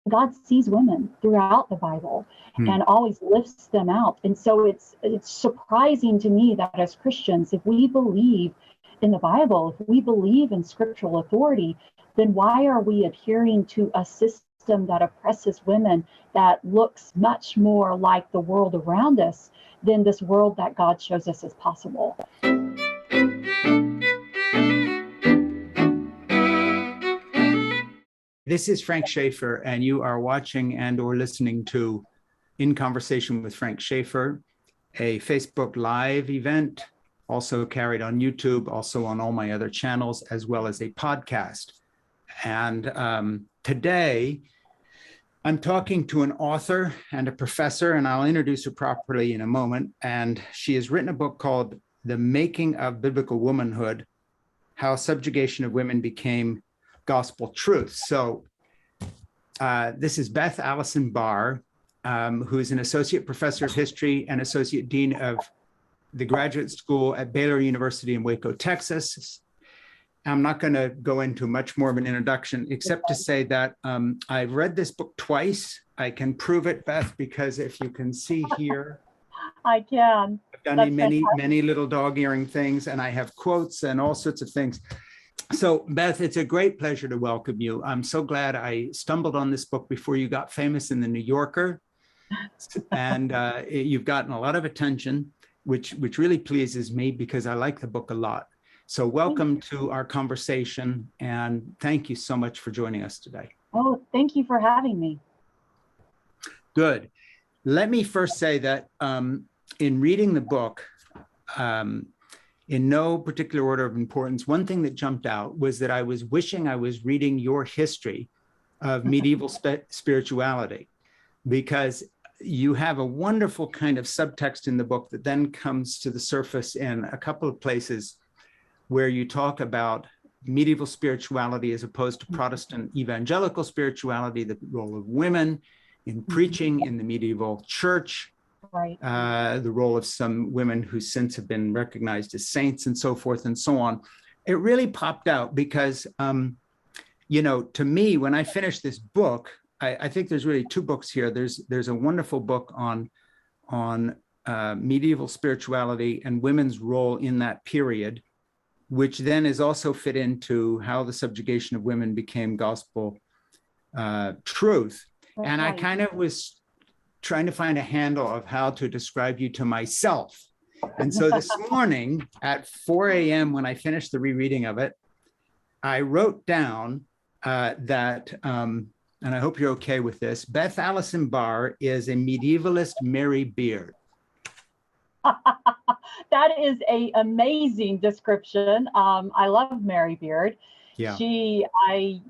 God sees women throughout the Bible and always lifts them out. And so it's surprising to me that as Christians, if we believe in the Bible, if we believe in scriptural authority, then why are we adhering to a system that oppresses women, that looks much more like the world around us than this world that God shows us as possible? This is Frank Schaeffer, and you are watching and or listening to In Conversation with Frank Schaeffer, a Facebook Live event, also carried on YouTube, also on all my other channels, as well as a podcast. And today, I'm talking to an author and a professor, and I'll introduce her properly in a moment. And she has written a book called The Making of Biblical Womanhood, How Subjugation of Women Became Gospel Truth. So this is Beth Allison Barr, who is an associate professor of history and associate dean of the graduate school at Baylor University in Waco, Texas. I'm not going to go into much more of an introduction, except to say that I've read this book twice. I can prove it, Beth, because if you can see here, I can. I've done many little dog-earing things, and I have quotes and all sorts of things. So, Beth, it's a great pleasure to welcome you. I'm so glad I stumbled on this book before you got famous in the New Yorker, and you've gotten a lot of attention, which really pleases me because I like the book a lot. So welcome to our conversation, and thank you so much for joining us today. Oh, thank you for having me. Good. Let me first say that in reading the book, in no particular order of importance, one thing that jumped out was that I was wishing I was reading your history of medieval spirituality, because you have a wonderful kind of subtext in the book that then comes to the surface in a couple of places where you talk about medieval spirituality as opposed to Protestant evangelical spirituality, the role of women in preaching in the medieval church, right? The role of some women who since have been recognized as saints and so forth and so on. It really popped out because, to me, when I finished this book, I think there's really two books here. There's a wonderful book on medieval spirituality and women's role in that period, which then is also fit into how the subjugation of women became gospel truth. That's and right. I kind of was trying to find a handle of how to describe you to myself. And so this morning at 4 a.m. when I finished the rereading of it, I wrote down that, and I hope you're okay with this, Beth Allison Barr is a medievalist Mary Beard. That is an amazing description. I love Mary Beard. Yeah. I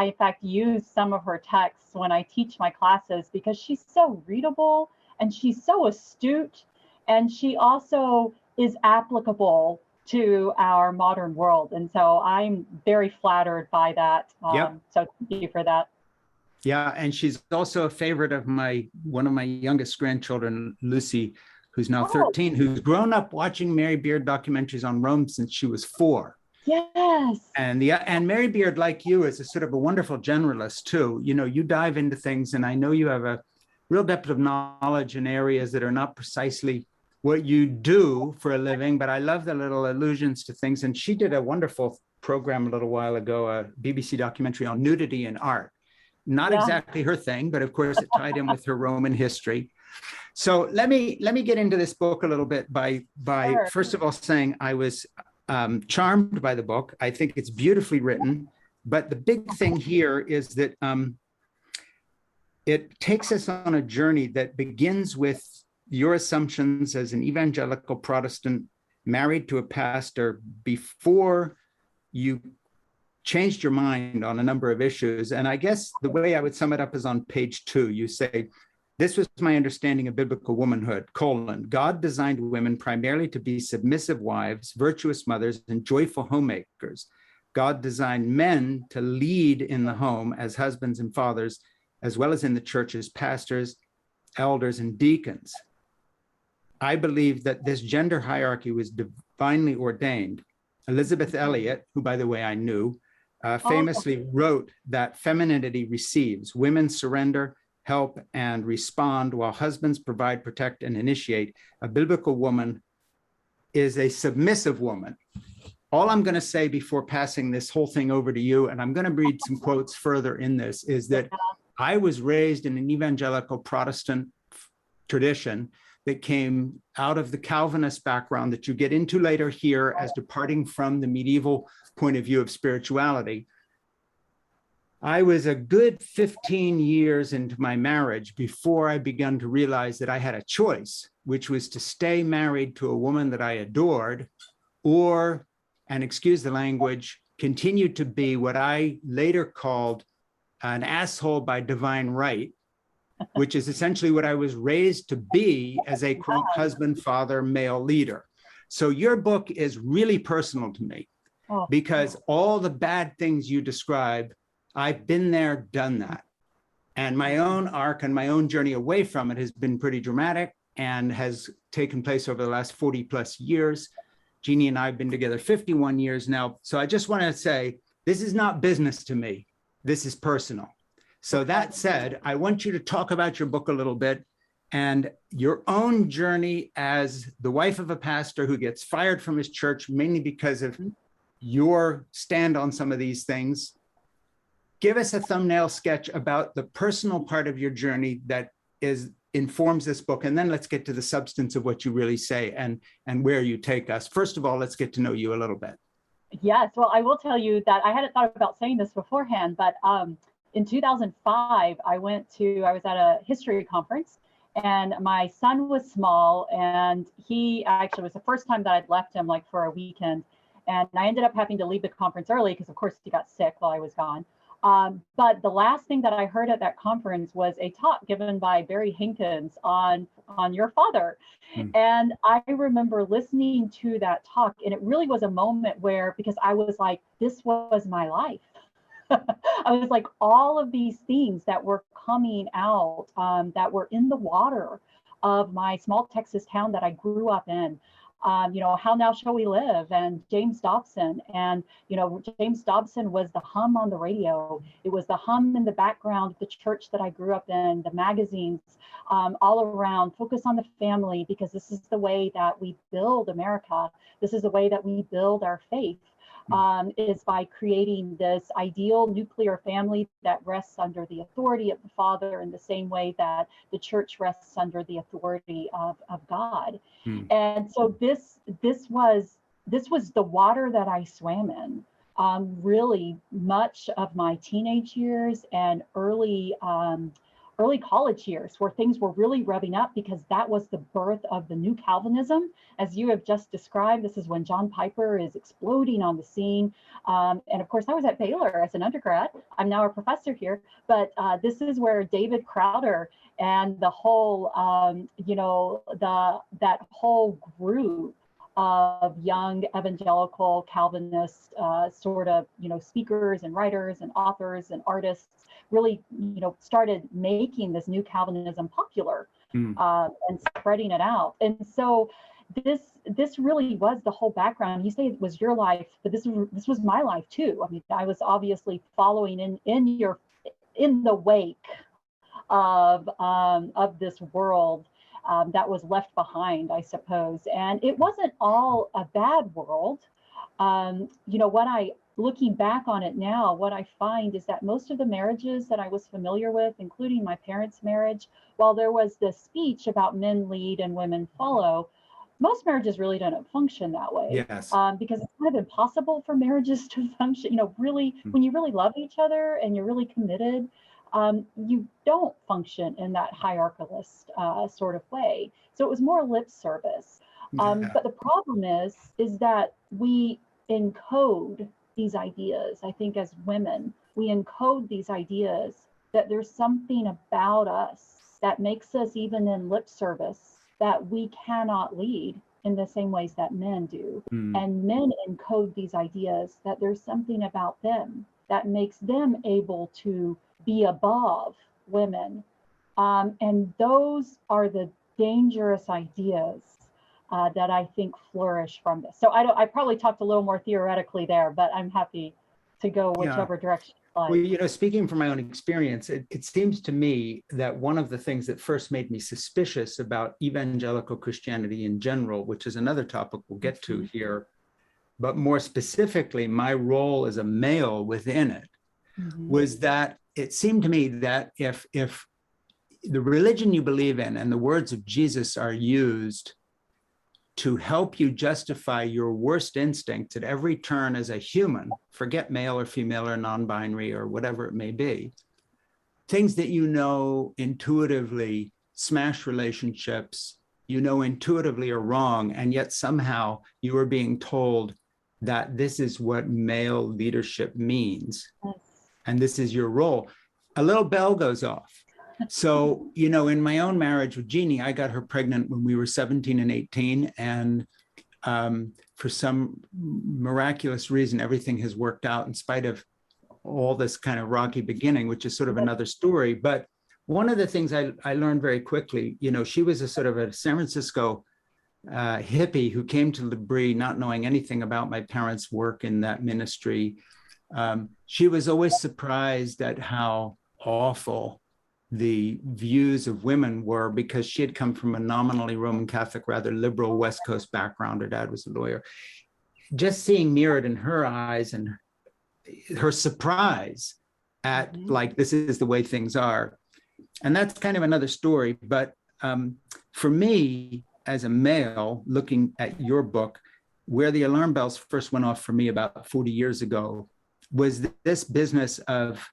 in fact use some of her texts when I teach my classes because she's so readable and she's so astute, and she also is applicable to our modern world. And so I'm very flattered by that. Yep. So thank you for that. Yeah, and she's also a favorite of one of my youngest grandchildren, Lucy, who's now 13, who's grown up watching Mary Beard documentaries on Rome since she was 4. Yes. And Mary Beard, like you, is a sort of a wonderful generalist too. You dive into things, and I know you have a real depth of knowledge in areas that are not precisely what you do for a living, but I love the little allusions to things. And she did a wonderful program a little while ago, a BBC documentary on nudity in art. Not exactly her thing, but of course it tied in with her Roman history. So let me get into this book a little bit by Sure. First of all saying I was charmed by the book. I think it's beautifully written, but the big thing here is that it takes us on a journey that begins with your assumptions as an evangelical Protestant married to a pastor before you changed your mind on a number of issues. And I guess the way I would sum it up is on page 2. You say, "This was my understanding of biblical womanhood, God designed women primarily to be submissive wives, virtuous mothers, and joyful homemakers. God designed men to lead in the home as husbands and fathers, as well as in the church as pastors, elders, and deacons. I believe that this gender hierarchy was divinely ordained. Elizabeth Elliot, who, by the way, I knew, famously wrote that femininity receives, women surrender, help, and respond, while husbands provide, protect, and initiate. A biblical woman is a submissive woman. All I'm going to say before passing this whole thing over to you, and I'm going to read some quotes further in this, is that I was raised in an evangelical Protestant tradition that came out of the Calvinist background that you get into later here as departing from the medieval point of view of spirituality. I was a good 15 years into my marriage before I began to realize that I had a choice, which was to stay married to a woman that I adored, or, and excuse the language, continue to be what I later called an asshole by divine right, which is essentially what I was raised to be as a quote husband, father, male leader. So your book is really personal to me because all the bad things you describe, I've been there, done that. And my own arc and my own journey away from it has been pretty dramatic and has taken place over the last 40 plus years. Jeannie and I have been together 51 years now. So I just want to say, this is not business to me. This is personal. So that said, I want you to talk about your book a little bit and your own journey as the wife of a pastor who gets fired from his church, mainly because of your stand on some of these things. Give us a thumbnail sketch about the personal part of your journey that informs this book, and then let's get to the substance of what you really say and where you take us. First of all, let's get to know you a little bit. Yes, well, I will tell you that I hadn't thought about saying this beforehand, but in 2005, I was at a history conference, and my son was small, and he actually was the first time that I'd left him like for a weekend, and I ended up having to leave the conference early because, of course, he got sick while I was gone. But the last thing that I heard at that conference was a talk given by Barry Hinkins on your father. And I remember listening to that talk, and it really was a moment where, because I was like, this was my life. I was like, all of these things that were coming out, that were in the water of my small Texas town that I grew up in. How now shall we live, and James Dobson. And, James Dobson was the hum on the radio. It was the hum in the background of the church that I grew up in, the magazines all around, focus on the family, because this is the way that we build America. This is the way that we build our faith. Is by creating this ideal nuclear family that rests under the authority of the Father in the same way that the church rests under the authority of God. And so this was the water that I swam in really much of my teenage years and early college years, where things were really revving up, because that was the birth of the new Calvinism, as you have just described. This is when John Piper is exploding on the scene. And of course, I was at Baylor as an undergrad. I'm now a professor here, but this is where David Crowder and the whole, that whole group of young evangelical Calvinist speakers and writers and authors and artists really, started making this new Calvinism popular and spreading it out. And so this really was the whole background. You say it was your life, but this was my life too. I mean, I was obviously following in the wake of this world that was left behind, I suppose. And it wasn't all a bad world. Looking back on it now, what I find is that most of the marriages that I was familiar with, including my parents' marriage, while there was this speech about men lead and women follow, most marriages really don't function that way. Yes. Because it's kind of impossible for marriages to function, really, when you really love each other and you're really committed, you don't function in that hierarchicalist sort of way. So it was more lip service. But the problem is that we encode these ideas. I think as women, we encode these ideas that there's something about us that makes us, even in lip service, that we cannot lead in the same ways that men do. And men encode these ideas that there's something about them that makes them able to be above women. And those are the dangerous ideas that I think flourish from this. So I probably talked a little more theoretically there, but I'm happy to go Yeah. whichever direction you like. Well, speaking from my own experience, it seems to me that one of the things that first made me suspicious about evangelical Christianity in general, which is another topic we'll get to here, but more specifically, my role as a male within it, was that it seemed to me that if the religion you believe in and the words of Jesus are used to help you justify your worst instincts at every turn as a human, forget male or female or non-binary or whatever it may be, things that intuitively smash relationships, intuitively are wrong, and yet somehow you are being told that this is what male leadership means, and this is your role, a little bell goes off. So, in my own marriage with Jeannie, I got her pregnant when we were 17 and 18. And for some miraculous reason, everything has worked out in spite of all this kind of rocky beginning, which is sort of another story. But one of the things I learned very quickly, she was a sort of a San Francisco hippie who came to L'Abri not knowing anything about my parents' work in that ministry. She was always surprised at how awful the views of women were, because she had come from a nominally Roman Catholic, rather liberal West Coast background. Her dad was a lawyer. Just seeing mirrored in her eyes and her surprise at like, this is the way things are. And that's kind of another story. But for me, as a male, looking at your book, where the alarm bells first went off for me about 40 years ago was this business of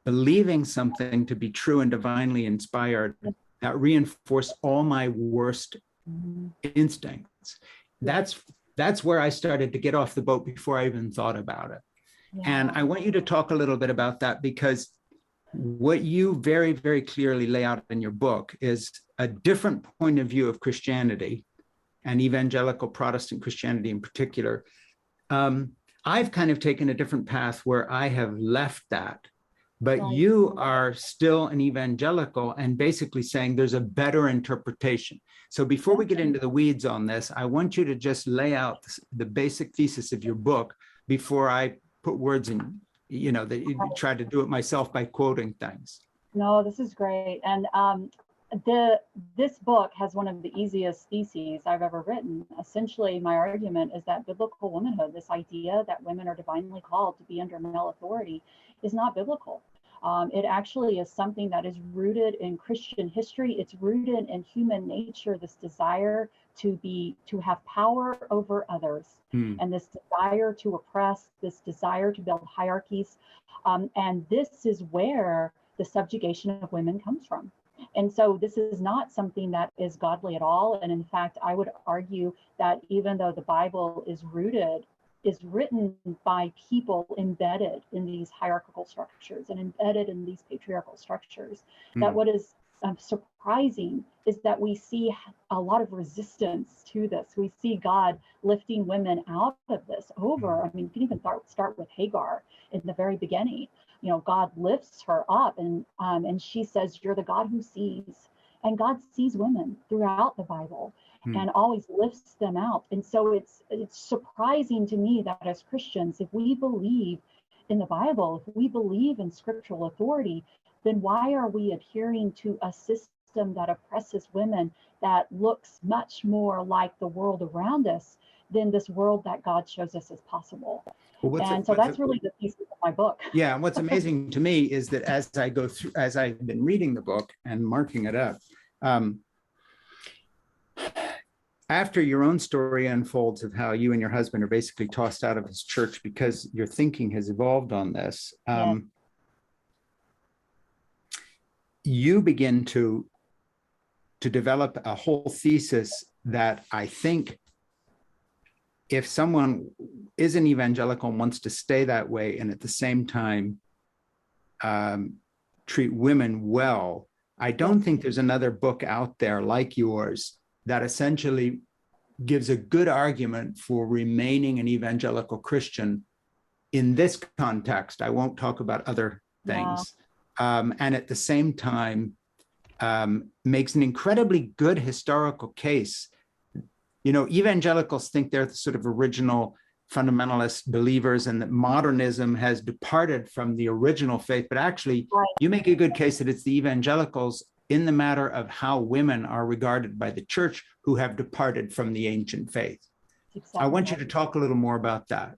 believing something to be true and divinely inspired that reinforced all my worst instincts. That's where I started to get off the boat before I even thought about it. Yeah. And I want you to talk a little bit about that, because what you very, very clearly lay out in your book is a different point of view of Christianity, and evangelical Protestant Christianity in particular. I've kind of taken a different path where I have left that. But you are still an evangelical and basically saying there's a better interpretation. So before we get into the weeds on this, I want you to just lay out the basic thesis of your book before I put words in, that you try to do it myself by quoting things. No, this is great. And this book has one of the easiest theses I've ever written. Essentially, my argument is that biblical womanhood, this idea that women are divinely called to be under male authority, is not biblical. It actually is something that is rooted in Christian history. It's rooted in human nature, this desire to have power over others, and this desire to oppress, this desire to build hierarchies. And this is where the subjugation of women comes from. And so this is not something that is godly at all. And in fact, I would argue that even though the Bible is written by people embedded in these hierarchical structures and embedded in these patriarchal structures, that what is surprising is that we see a lot of resistance to this. We see God lifting women out of this over. I mean, you can even start with Hagar in the very beginning. God lifts her up and she says, "You're the God who sees." And God sees women throughout the Bible and always lifts them out. And so it's surprising to me that as Christians, if we believe in the Bible, if we believe in scriptural authority, then why are we adhering to a system that oppresses women that looks much more like the world around us than this world that God shows us as possible? Well, so that's really the thesis of my book. Yeah, and what's amazing to me is that as I've been reading the book and marking it up, after your own story unfolds of how you and your husband are basically tossed out of his church because your thinking has evolved on this, you begin to develop a whole thesis that I think if someone is an evangelical and wants to stay that way and at the same time treat women well, I don't think there's another book out there like yours that essentially gives a good argument for remaining an evangelical Christian in this context. I won't talk about other things. And at the same time, makes an incredibly good historical case. Evangelicals think they're the sort of original fundamentalist believers and that modernism has departed from the original faith, but actually you make a good case that it's the evangelicals in the matter of how women are regarded by the church who have departed from the ancient faith. Exactly. I want you to talk a little more about that.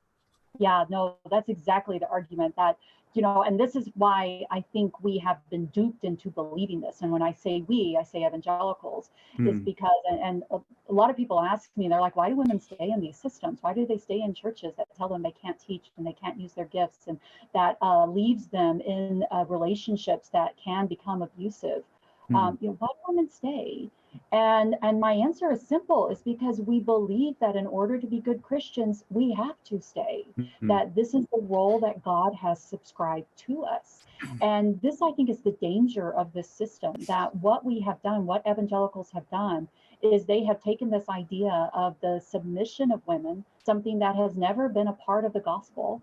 Yeah, no, that's exactly the argument that, and this is why I think we have been duped into believing this. And when I say we, I say evangelicals, is because, and a lot of people ask me, they're like, why do women stay in these systems? Why do they stay in churches that tell them they can't teach and they can't use their gifts, and that leaves them in relationships that can become abusive? Why do women stay? And my answer is simple. It's because we believe that in order to be good Christians, we have to stay, that this is the role that God has subscribed to us. And this, I think, is the danger of this system, that what we have done, what evangelicals have done, is they have taken this idea of the submission of women, something that has never been a part of the gospel,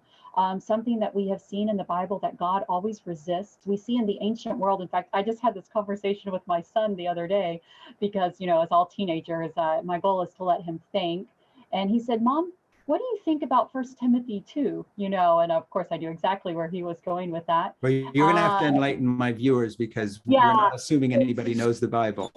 something that we have seen in the Bible that God always resists. We see in the ancient world. In fact, I just had this conversation with my son the other day because, as all teenagers, my goal is to let him think. And he said, Mom, what do you think about 1 Timothy 2? And of course, I knew exactly where he was going with that. Well, you're going to have to enlighten my viewers because we're not assuming anybody knows the Bible.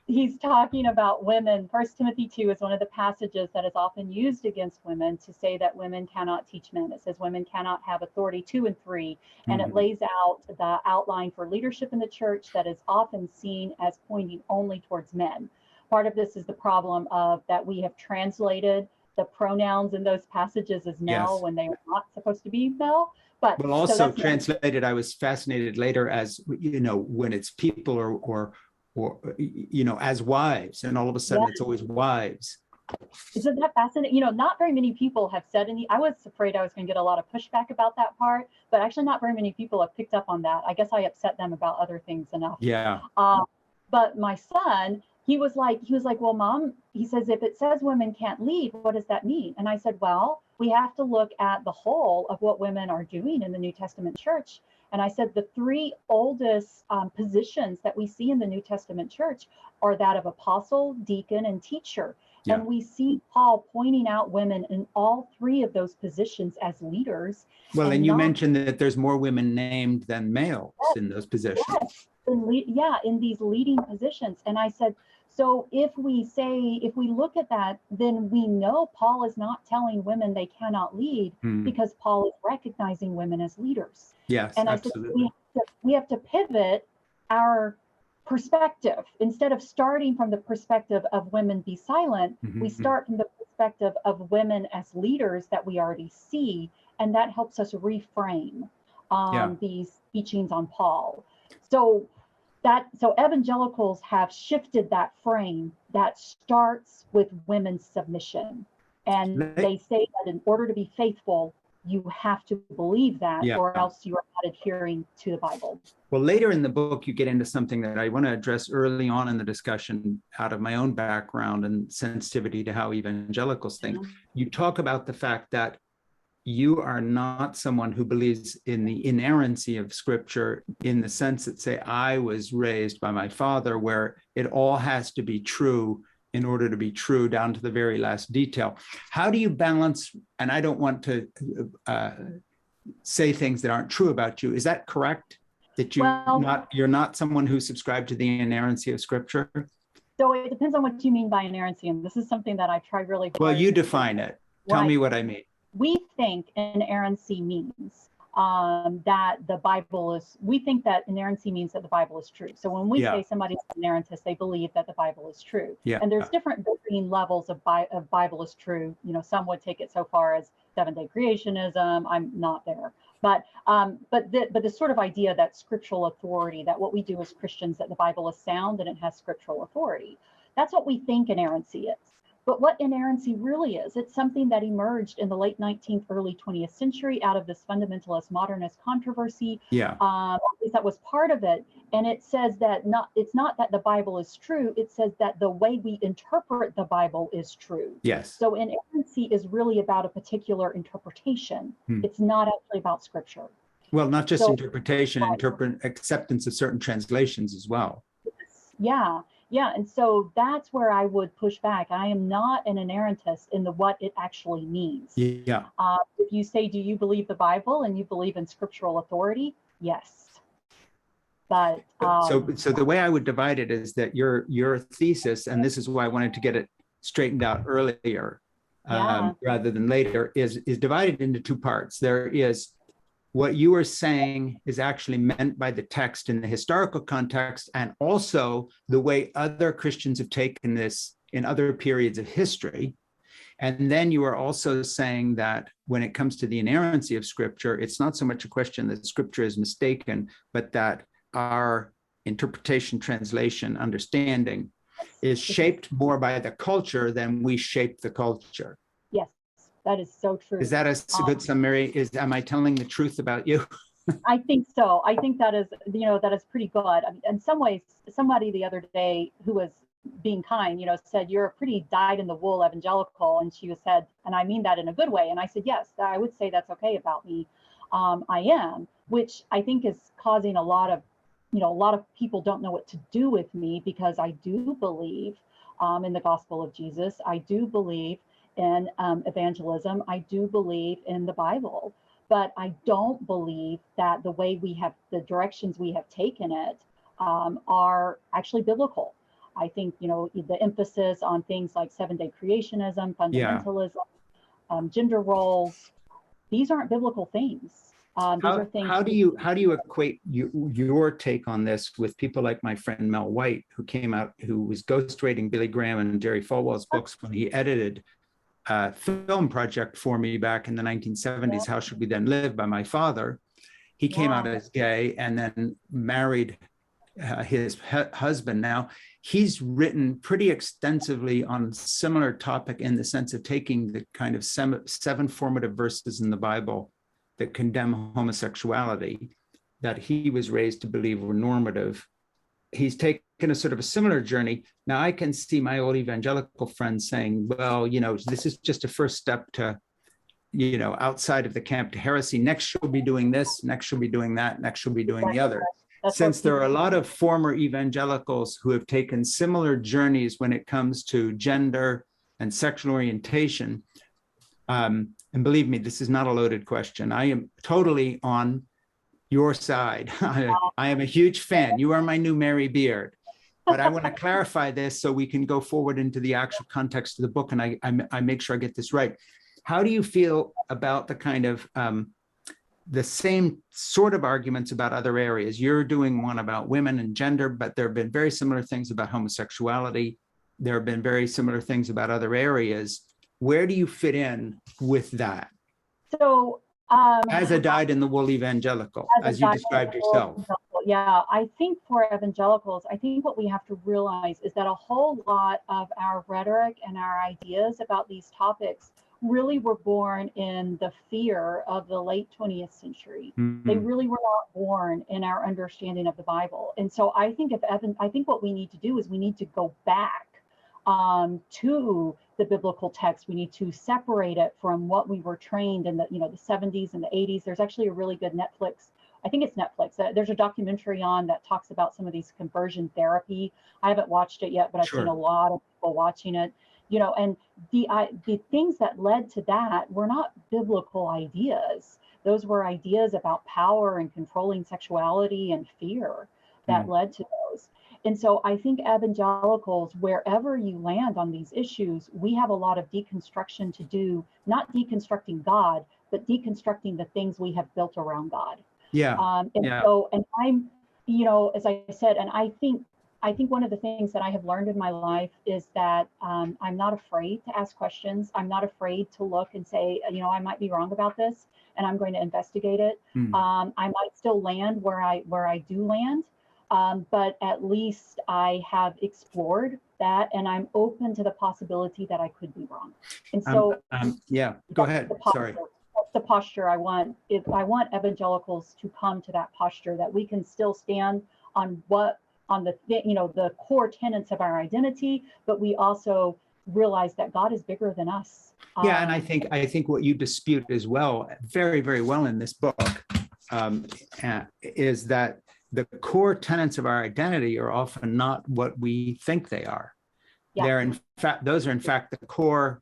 He's talking about women. 1 Timothy 2 is one of the passages that is often used against women to say that women cannot teach men. It says women cannot have authority 2 and 3, and it lays out the outline for leadership in the church that is often seen as pointing only towards men. Part of this is the problem of that we have translated the pronouns in those passages as male when they are not supposed to be male. But well, also translated, I was fascinated later as, when it's people or as wives, and all of a sudden it's always wives. Isn't that fascinating? Not very many people have said any. I was afraid I was going to get a lot of pushback about that part, but actually not very many people have picked up on that. I guess I upset them about other things enough. Yeah. But my son, he was like, well, Mom, he says, if it says women can't lead, what does that mean? And I said, well, we have to look at the whole of what women are doing in the New Testament church. And I said, the 3 oldest positions that we see in the New Testament church are that of apostle, deacon, and teacher. Yeah. And we see Paul pointing out women in all 3 of those positions as leaders. Well, and you mentioned that there's more women named than males in those positions. Yes. In these leading positions. And I said, so if we look at that, then we know Paul is not telling women they cannot lead because Paul is recognizing women as leaders. Yes, and absolutely. I said, we have to pivot our perspective. Instead of starting from the perspective of women be silent, we start from the perspective of women as leaders that we already see. And that helps us reframe these teachings on Paul. So evangelicals have shifted that frame that starts with women's submission. And they say that in order to be faithful, you have to believe that, or else you are not adhering to the Bible. Well, later in the book, you get into something that I want to address early on in the discussion out of my own background and sensitivity to how evangelicals think. You talk about the fact that you are not someone who believes in the inerrancy of Scripture in the sense that, say, I was raised by my father, where it all has to be true in order to be true down to the very last detail. How do you balance, and I don't want to say things that aren't true about you, is that correct? That you're not someone who subscribed to the inerrancy of Scripture? So it depends on what you mean by inerrancy, and this is something that I try really hard. Well, you define it. Tell me what I mean. We think inerrancy means that the Bible is, we think that inerrancy means that the Bible is true. So when we say somebody's an inerrantist, they believe that the Bible is true. And there's different varying levels of Bible is true. Some would take it so far as 7-day creationism. I'm not there. But the sort of idea that scriptural authority, that what we do as Christians, that the Bible is sound and it has scriptural authority. That's what we think inerrancy is. But what inerrancy really is, it's something that emerged in the late 19th, early 20th century out of this fundamentalist modernist controversy. At least that was part of it. And it says that it's not that the Bible is true, it says that the way we interpret the Bible is true. Yes. So inerrancy is really about a particular interpretation. It's not actually about Scripture. Well, not just interpretation, acceptance of certain translations as well. Yeah. Yeah, and so that's where I would push back. I am not an inerrantist in the what it actually means. Yeah. If you say, do you believe the Bible and you believe in scriptural authority? Yes. But so the way I would divide it is that your thesis, and this is why I wanted to get it straightened out earlier, rather than later, is divided into two parts. There is what you are saying is actually meant by the text in the historical context, and also the way other Christians have taken this in other periods of history. And then you are also saying that when it comes to the inerrancy of Scripture, it's not so much a question that Scripture is mistaken, but that our interpretation, translation, understanding is shaped more by the culture than we shape the culture. Yes, that is so true. Is that a good summary? Am I telling the truth about you? I think so. I think that is, that is pretty good. I mean, in some ways, somebody the other day who was being kind, said, you're a pretty dyed-in-the-wool evangelical. And she said, and I mean that in a good way. And I said, yes, I would say that's okay about me. I am, which I think is causing a lot of people don't know what to do with me, because I do believe in the gospel of Jesus. I do believe in evangelism. I do believe in the Bible, but I don't believe that the directions we have taken it are actually biblical. I think, the emphasis on things like 7-day creationism, fundamentalism, gender roles, these aren't biblical things. How do you equate your take on this with people like my friend Mel White, who was ghostwriting Billy Graham and Jerry Falwell's books when he edited a film project for me back in the 1970s, How Should We Then Live, by my father. He came out as gay and then married his husband. Now, he's written pretty extensively on similar topic in the sense of taking the kind of seven formative verses in the Bible that condemn homosexuality, that he was raised to believe were normative. He's taken a sort of a similar journey. Now I can see my old evangelical friends saying, well, this is just a first step to, outside of the camp to heresy. Next she'll be doing this, next she'll be doing that, next she'll be doing the other. Since there are a lot of former evangelicals who have taken similar journeys when it comes to gender and sexual orientation, and believe me, this is not a loaded question. I am totally on your side. I am a huge fan. You are my new Mary Beard. But I want to clarify this so we can go forward into the actual context of the book, and I make sure I get this right. How do you feel about the kind of the same sort of arguments about other areas? You're doing one about women and gender, but there have been very similar things about homosexuality. There have been very similar things about other areas. Where do you fit in with that? So, as a dyed-in-the-wool evangelical, as you described yourself. Yeah, I think for evangelicals, I think what we have to realize is that a whole lot of our rhetoric and our ideas about these topics really were born in the fear of the late 20th century. They really were not born in our understanding of the Bible. And so I think what we need to do is we need to go back to the biblical text. We need to separate it from what we were trained in the 70s and the 80s. There's actually a really good I think it's Netflix. There's a documentary on that talks about some of these conversion therapy. I haven't watched it yet, but I've seen a lot of people watching it. And the things that led to that were not biblical ideas. Those were ideas about power and controlling sexuality and fear that led to those. And so I think evangelicals, wherever you land on these issues, we have a lot of deconstruction to do, not deconstructing God, but deconstructing the things we have built around God. So, and I'm, as I said, and I think one of the things that I have learned in my life is that I'm not afraid to ask questions. I'm not afraid to look and say, I might be wrong about this, and I'm going to investigate it. I might still land where I do land. But at least I have explored that, and I'm open to the possibility that I could be wrong. And so, go ahead. Sorry. That's the posture I want. I want evangelicals to come to that posture that we can still stand on the core tenets of our identity, but we also realize that God is bigger than us. And I think what you dispute as well, very, very well in this book, is that the core tenets of our identity are often not what we think they are. Yeah. They're in fact, those are in fact the core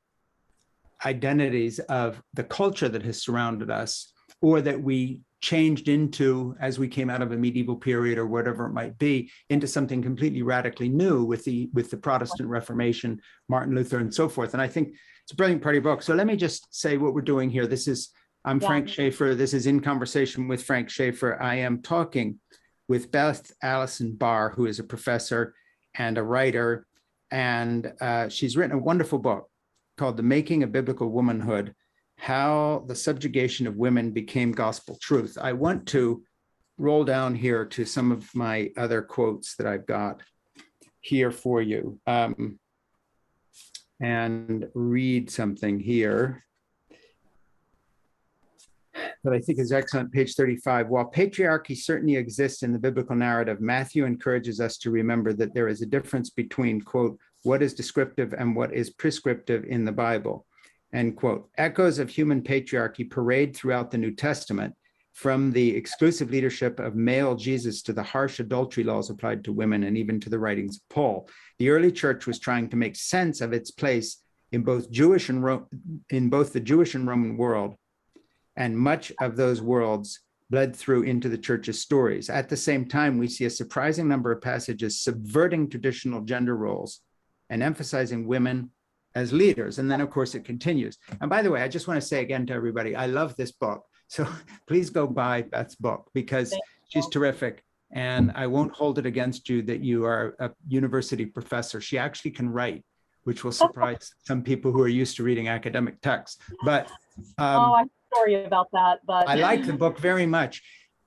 identities of the culture that has surrounded us, or that we changed into as we came out of a medieval period or whatever it might be, into something completely radically new with the Protestant Reformation, Martin Luther, and so forth. And I think it's a brilliant part of your book. So let me just say what we're doing here. I'm Frank Schaeffer. This is In Conversation with Frank Schaeffer. I am talking with Beth Allison Barr, who is a professor and a writer, and she's written a wonderful book called The Making of Biblical Womanhood: How the Subjugation of Women Became Gospel Truth. I want to roll down here to some of my other quotes that I've got here for you, and read something here that I think is excellent. Page 35. While patriarchy certainly exists in the biblical narrative, Matthew encourages us to remember that there is a difference between, quote, what is descriptive and what is prescriptive in the Bible, end quote. Echoes of human patriarchy parade throughout the New Testament, from the exclusive leadership of male Jesus to the harsh adultery laws applied to women, and even to the writings of Paul. The early church was trying to make sense of its place in both the Jewish and Roman world, and much of those worlds bled through into the church's stories. At the same time, we see a surprising number of passages subverting traditional gender roles and emphasizing women as leaders. And then, of course, it continues. And by the way, I just want to say again to everybody, I love this book. So please go buy Beth's book, because she's terrific. And I won't hold it against you that you are a university professor. She actually can write, which will surprise some people who are used to reading academic texts. But I'm sorry about that. But I like the book very much.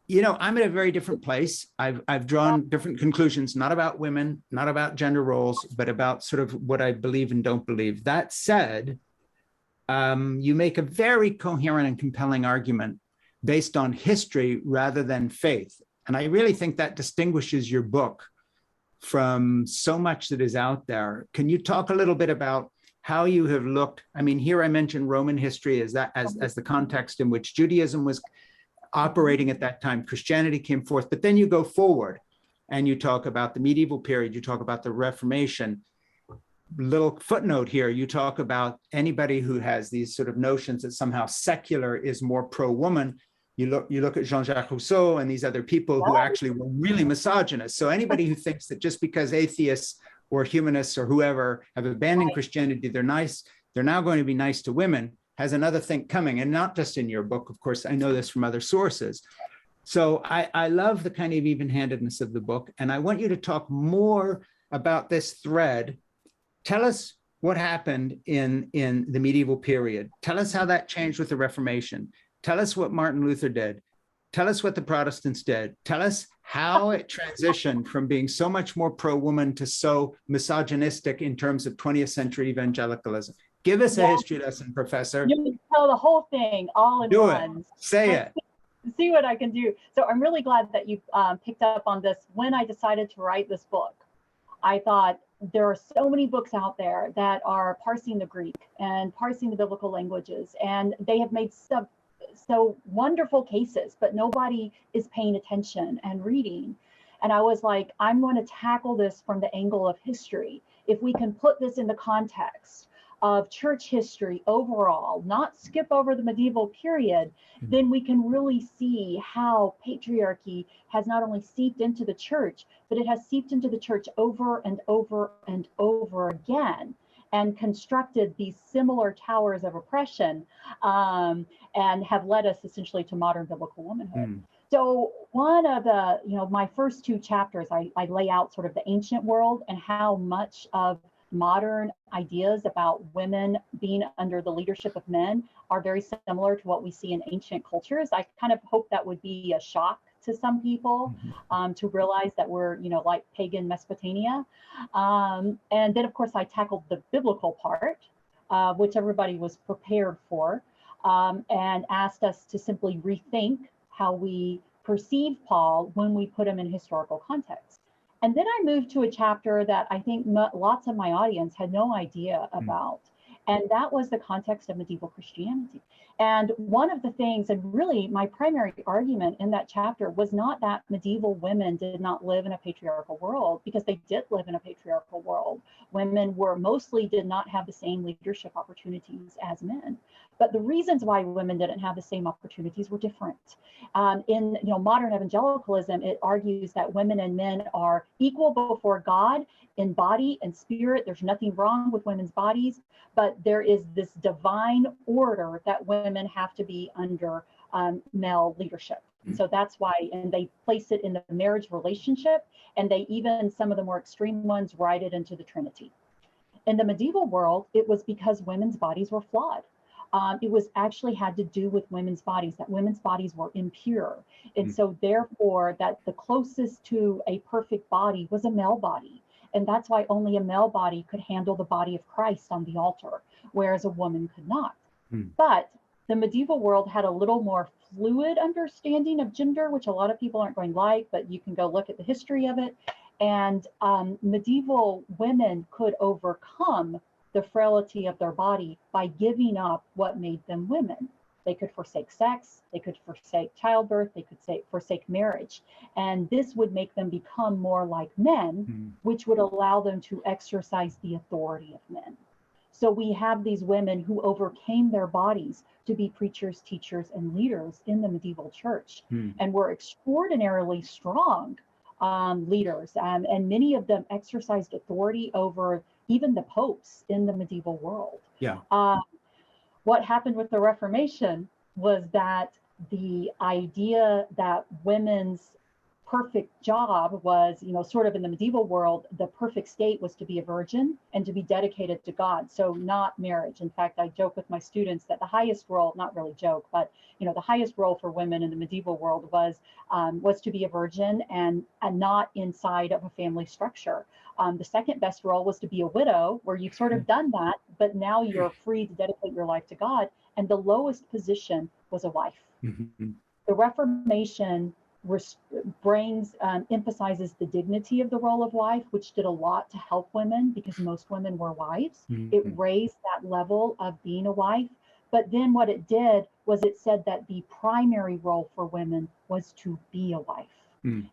You know, I'm at a very different place. I've drawn different conclusions, not about women, not about gender roles, but about sort of what I believe and don't believe. That said, you make a very coherent and compelling argument based on history rather than faith. And I really think that distinguishes your book from so much that is out there. Can you talk a little bit about how you have looked? I mean, here I mentioned Roman history as the context in which Judaism was operating at that time. Christianity came forth, but then you go forward and you talk about the medieval period, you talk about the Reformation. Little footnote here, you talk about anybody who has these sort of notions that somehow secular is more pro-woman. You look at Jean-Jacques Rousseau and these other people who actually were really misogynist. So anybody who thinks that just because atheists or humanists or whoever have abandoned Christianity, they're now going to be nice to women, has another thing coming. And not just in your book, of course, I know this from other sources. So I love the kind of even-handedness of the book. And I want you to talk more about this thread. Tell us what happened in the medieval period. Tell us how that changed with the Reformation. Tell us what Martin Luther did. Tell us what the Protestants did. Tell us how it transitioned from being so much more pro-woman to so misogynistic in terms of 20th century evangelicalism. Give us a history lesson, Professor. You can tell the whole thing all in one. Do it. Say it. See what I can do. So I'm really glad that you picked up on this. When I decided to write this book, I thought there are so many books out there that are parsing the Greek and parsing the biblical languages, and they have made so wonderful cases, but nobody is paying attention and reading. And I was like, I'm going to tackle this from the angle of history. If we can put this in the context of church history overall, not skip over the medieval period, then we can really see how patriarchy has not only seeped into the church, but it has seeped into the church over and over and over again, and constructed these similar towers of oppression, and have led us essentially to modern biblical womanhood. So one of the, my first two chapters, I lay out sort of the ancient world and how much of modern ideas about women being under the leadership of men are very similar to what we see in ancient cultures. I kind of hope that would be a shock to some people, to realize that we're, like pagan Mesopotamia. And then, of course, I tackled the biblical part, which everybody was prepared for, and asked us to simply rethink how we perceive Paul when we put him in historical context. And then I moved to a chapter that I think lots of my audience had no idea about. And that was the context of medieval Christianity. And one of the things, and really my primary argument in that chapter, was not that medieval women did not live in a patriarchal world, because they did live in a patriarchal world. Women did not have the same leadership opportunities as men. But the reasons why women didn't have the same opportunities were different. In modern evangelicalism, it argues that women and men are equal before God in body and spirit. There's nothing wrong with women's bodies, but there is this divine order that women have to be under male leadership. And so that's why, and they place it in the marriage relationship, and they even, some of the more extreme ones, write it into the Trinity. In the medieval world, it was because women's bodies were flawed. It was actually had to do with women's bodies, that women's bodies were impure. And so therefore, that the closest to a perfect body was a male body. And that's why only a male body could handle the body of Christ on the altar, whereas a woman could not. But the medieval world had a little more fluid understanding of gender, which a lot of people aren't going to like, but you can go look at the history of it. And medieval women could overcome the frailty of their body by giving up what made them women. They could forsake sex, they could forsake childbirth, they could forsake marriage. And this would make them become more like men, which would allow them to exercise the authority of men. So we have these women who overcame their bodies to be preachers, teachers, and leaders in the medieval church, and were extraordinarily strong leaders. And many of them exercised authority over even the popes in the medieval world. What happened with the Reformation was that the idea that women's perfect job was, sort of in the medieval world, the perfect state was to be a virgin and to be dedicated to God. So not marriage. In fact, I joke with my students that the highest role, not really joke, but the highest role for women in the medieval world was to be a virgin and not inside of a family structure. The second best role was to be a widow, where you've sort of done that, but now you're free to dedicate your life to God. And the lowest position was a wife. The Reformation emphasizes the dignity of the role of wife, which did a lot to help women, because most women were wives. It raised that level of being a wife. But then what it did was it said that the primary role for women was to be a wife.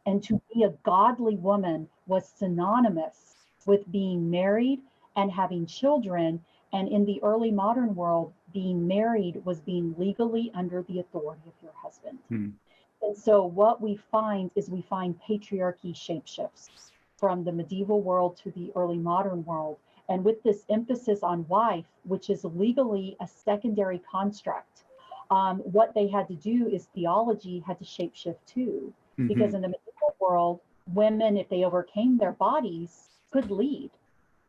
And to be a godly woman was synonymous with being married and having children. And in the early modern world, being married was being legally under the authority of your husband. And so what we find patriarchy shapeshifts from the medieval world to the early modern world. And with this emphasis on wife, which is legally a secondary construct, what they had to do is theology had to shapeshift too. Because in the medieval world, women, if they overcame their bodies, could lead.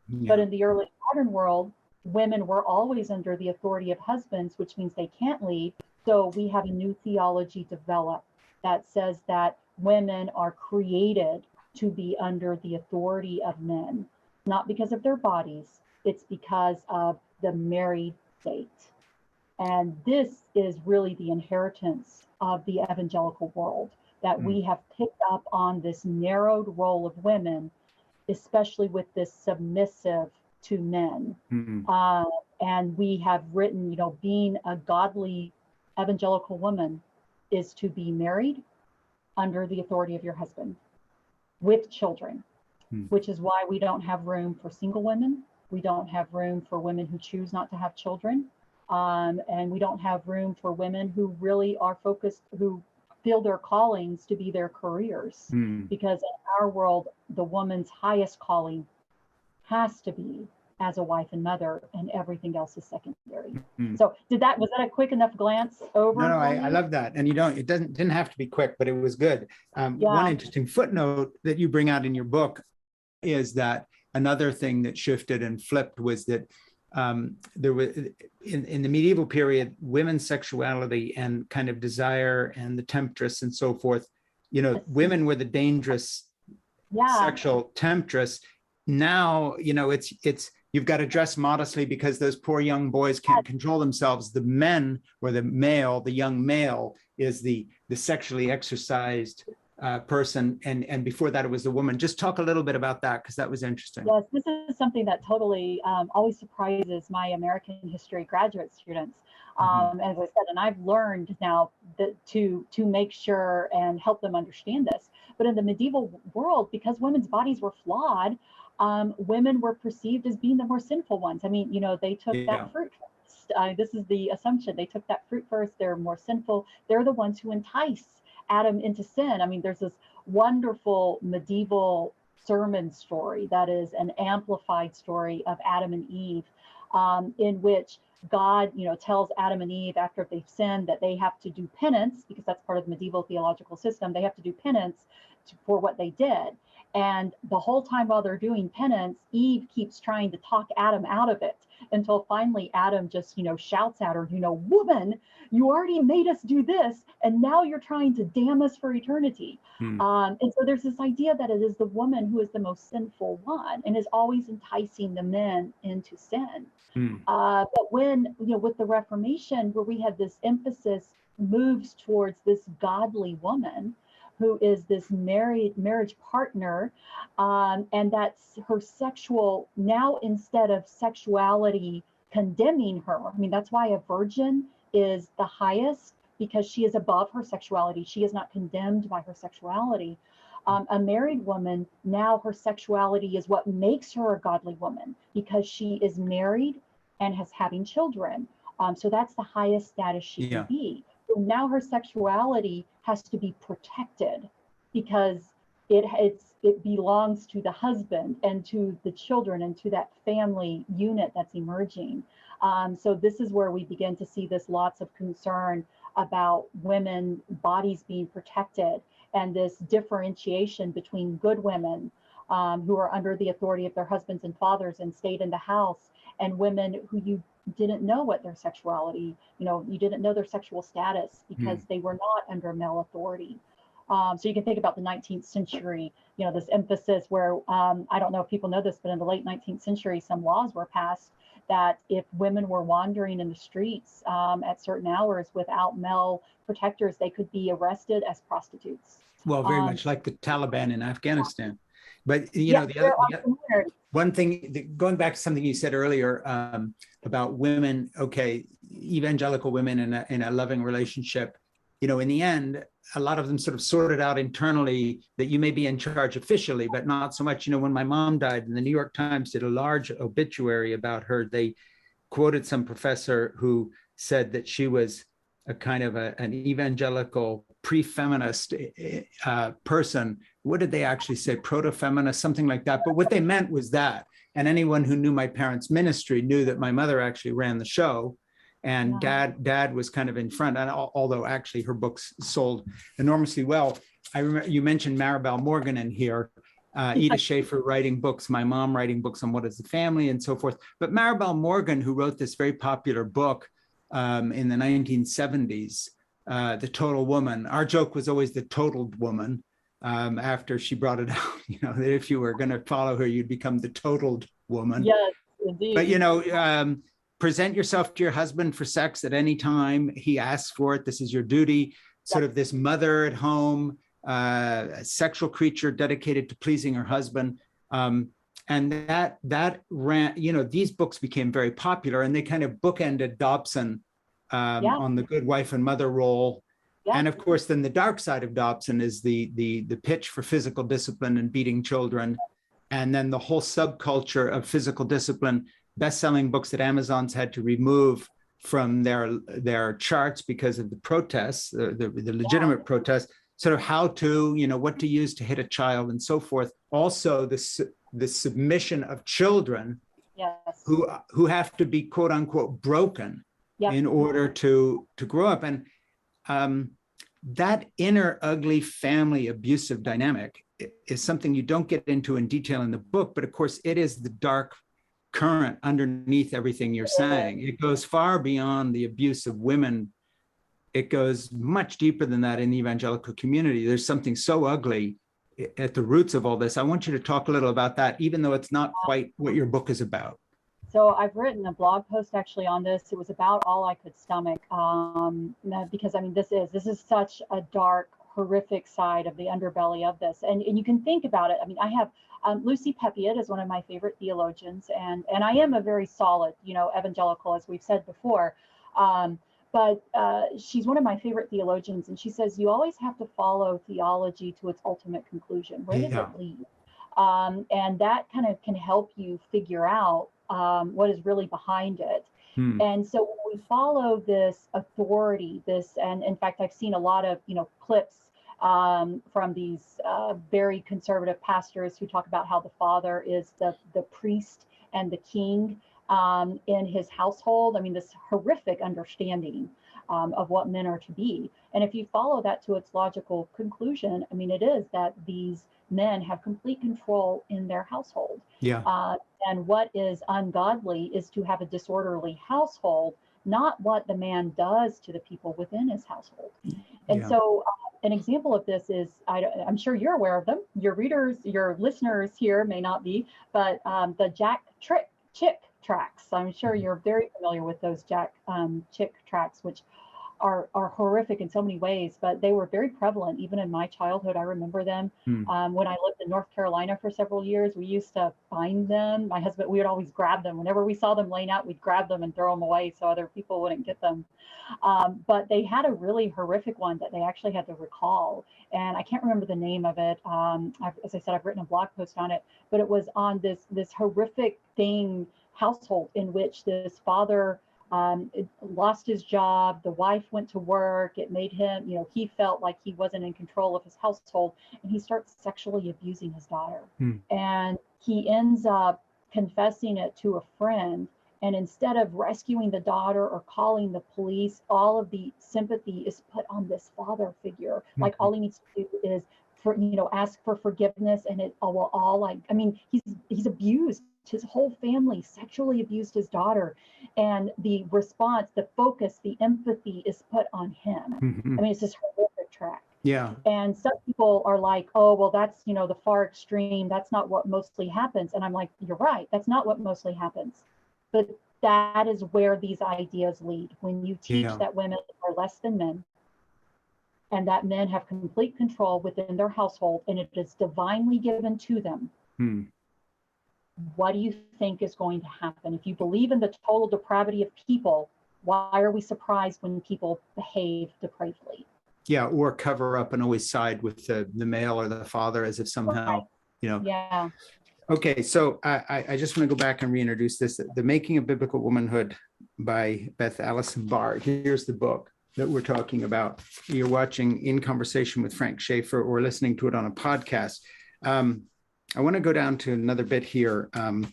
But in the early modern world, women were always under the authority of husbands, which means they can't lead. So we have a new theology developed that says that women are created to be under the authority of men, not because of their bodies, it's because of the married state. And this is really the inheritance of the evangelical world, that we have picked up on this narrowed role of women, especially with this submissive to men. And we have written, being a godly evangelical woman is to be married under the authority of your husband with children, which is why we don't have room for single women. We don't have room for women who choose not to have children. And we don't have room for women who really are focused, who feel their callings to be their careers. Because in our world, the woman's highest calling has to be as a wife and mother, and everything else is secondary. So was that a quick enough glance over? No, I love that. And it didn't have to be quick, but it was good. One interesting footnote that you bring out in your book is that another thing that shifted and flipped was that there was in the medieval period, women's sexuality and kind of desire and the temptress and so forth, women were the dangerous sexual temptress. Now, it's you've got to dress modestly because those poor young boys can't control themselves. The men, or the young male, is the sexually exercised person, and before that it was a woman. Just talk a little bit about that, because that was interesting. Yes, this is something that totally always surprises my American history graduate students. As I said, and I've learned now that to make sure and help them understand this. But in the medieval world, because women's bodies were flawed, women were perceived as being the more sinful ones. I mean, they took that fruit first. This is the assumption. They took that fruit first. They're more sinful. They're the ones who entice Adam into sin. I mean, there's this wonderful medieval sermon story that is an amplified story of Adam and Eve, in which God, tells Adam and Eve after they've sinned that they have to do penance, because that's part of the medieval theological system. They have to do penance for what they did. And the whole time while they're doing penance, Eve keeps trying to talk Adam out of it, until finally Adam just, shouts at her, woman, you already made us do this, and now you're trying to damn us for eternity. And so there's this idea that it is the woman who is the most sinful one and is always enticing the men into sin. But when, with the Reformation, where we have this emphasis moves towards this godly woman, who is this marriage partner, and that's her sexual, now instead of sexuality condemning her. I mean, that's why a virgin is the highest, because she is above her sexuality. She is not condemned by her sexuality. A married woman, now her sexuality is what makes her a godly woman, because she is married and having children. So that's the highest status she can be. So now her sexuality has to be protected, because it belongs to the husband and to the children and to that family unit that's emerging. So this is where we begin to see this lots of concern about women bodies being protected, and this differentiation between good women who are under the authority of their husbands and fathers and stayed in the house, and women who you didn't know what their sexuality, you didn't know their sexual status, because they were not under male authority. So you can think about the 19th century, this emphasis where, I don't know if people know this, but in the late 19th century, some laws were passed that if women were wandering in the streets at certain hours without male protectors, they could be arrested as prostitutes. Well, very much like the Taliban in Afghanistan. But, the other one thing, going back to something you said earlier about women, evangelical women in a loving relationship, in the end, a lot of them sort of sorted out internally that you may be in charge officially, but not so much. When my mom died, and the New York Times did a large obituary about her, they quoted some professor who said that she was a kind of an evangelical pre-feminist person. What did they actually say? Proto-feminist, something like that. But what they meant was that. And anyone who knew my parents' ministry knew that my mother actually ran the show, and dad was kind of in front. And although actually her books sold enormously well. I remember you mentioned Maribel Morgan in here. Edith Schaeffer writing books, my mom writing books on what is the family and so forth. But Maribel Morgan, who wrote this very popular book in the 1970s, The Total Woman. Our joke was always the totaled woman. After she brought it out, that if you were going to follow her, you'd become the totaled woman. Yes, indeed. But, present yourself to your husband for sex at any time he asks for it. This is your duty. Sort of this mother at home, a sexual creature dedicated to pleasing her husband. And that ran, these books became very popular, and they kind of bookended Dobson on the good wife and mother role. And of course, then the dark side of Dobson is the pitch for physical discipline and beating children. And then the whole subculture of physical discipline, best-selling books that Amazon's had to remove from their charts because of the protests, the legitimate protests, sort of how to, what to use to hit a child and so forth. Also, the submission of children who have to be, quote unquote, broken in order to grow up. And that inner ugly family abusive dynamic is something you don't get into in detail in the book, but of course it is the dark current underneath everything you're saying. It goes far beyond the abuse of women. It goes much deeper than that in the evangelical community. There's something so ugly at the roots of all this. I want you to talk a little about that, even though it's not quite what your book is about. So I've written a blog post actually on this. It was about all I could stomach, because I mean, this is such a dark, horrific side of the underbelly of this. And you can think about it. I mean, I have Lucy Peppiatt is one of my favorite theologians, and I am a very solid, evangelical, as we've said before. But she's one of my favorite theologians, and she says you always have to follow theology to its ultimate conclusion. Where does it lead? And that kind of can help you figure out what is really behind it. And so when we follow this authority, and in fact, I've seen a lot of, clips from these very conservative pastors who talk about how the father is the priest and the king in his household. I mean, this horrific understanding of what men are to be. And if you follow that to its logical conclusion, I mean, it is that these men have complete control in their household. And what is ungodly is to have a disorderly household, not what the man does to the people within his household. And so an example of this is, I'm sure you're aware of them. Your readers, your listeners here may not be, but the Chick tracts. I'm sure you're very familiar with those Chick tracts, which are horrific in so many ways, but they were very prevalent even in my childhood. I remember them. When I lived in North Carolina for several years, we used to find them. My husband, we would always grab them. Whenever we saw them laying out, we'd grab them and throw them away so other people wouldn't get them. But they had a really horrific one that they actually had to recall. And I can't remember the name of it. As I said, I've written a blog post on it, but it was on this horrific household in which this father lost his job. The wife went to work. It made him, he felt like he wasn't in control of his household, and he starts sexually abusing his daughter. And he ends up confessing it to a friend. And instead of rescuing the daughter or calling the police, all of the sympathy is put on this father figure. Like all he needs to do is ask for forgiveness, and it will all he's abused his whole family, sexually abused his daughter, and the response, the focus, the empathy is put on him. I mean, it's this horrific track. And some people are like, oh, well, that's the far extreme. That's not what mostly happens. And I'm like, you're right. That's not what mostly happens. But that is where these ideas lead. When you teach that women are less than men, and that men have complete control within their household, and it is divinely given to them. What do you think is going to happen? If you believe in the total depravity of people, why are we surprised when people behave depravely? Or cover up and always side with the male or the father as if somehow, Okay, so I just want to go back and reintroduce this. The Making of Biblical Womanhood by Beth Allison Barr. Here's the book that we're talking about. You're watching In Conversation with Frank Schaeffer or listening to it on a podcast. I want to go down to another bit here. And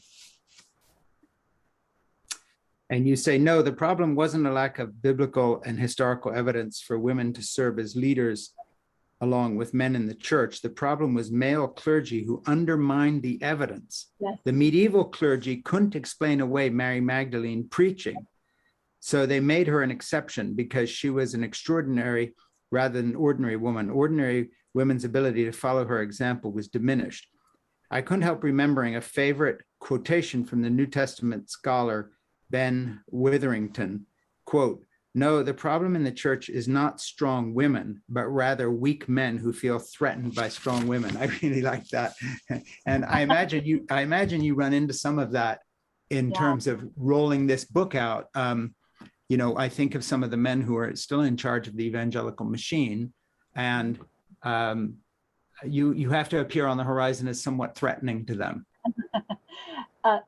you say, no, the problem wasn't a lack of biblical and historical evidence for women to serve as leaders along with men in the church. The problem was male clergy who undermined the evidence. The medieval clergy couldn't explain away Mary Magdalene preaching. So they made her an exception because she was an extraordinary rather than ordinary woman. Ordinary women's ability to follow her example was diminished. I couldn't help remembering a favorite quotation from the New Testament scholar Ben Witherington, quote, "No, the problem in the church is not strong women, but rather weak men who feel threatened by strong women." I really like that. And I imagine you run into some of that in terms of rolling this book out. I think of some of the men who are still in charge of the evangelical machine, and you have to appear on the horizon as somewhat threatening to them.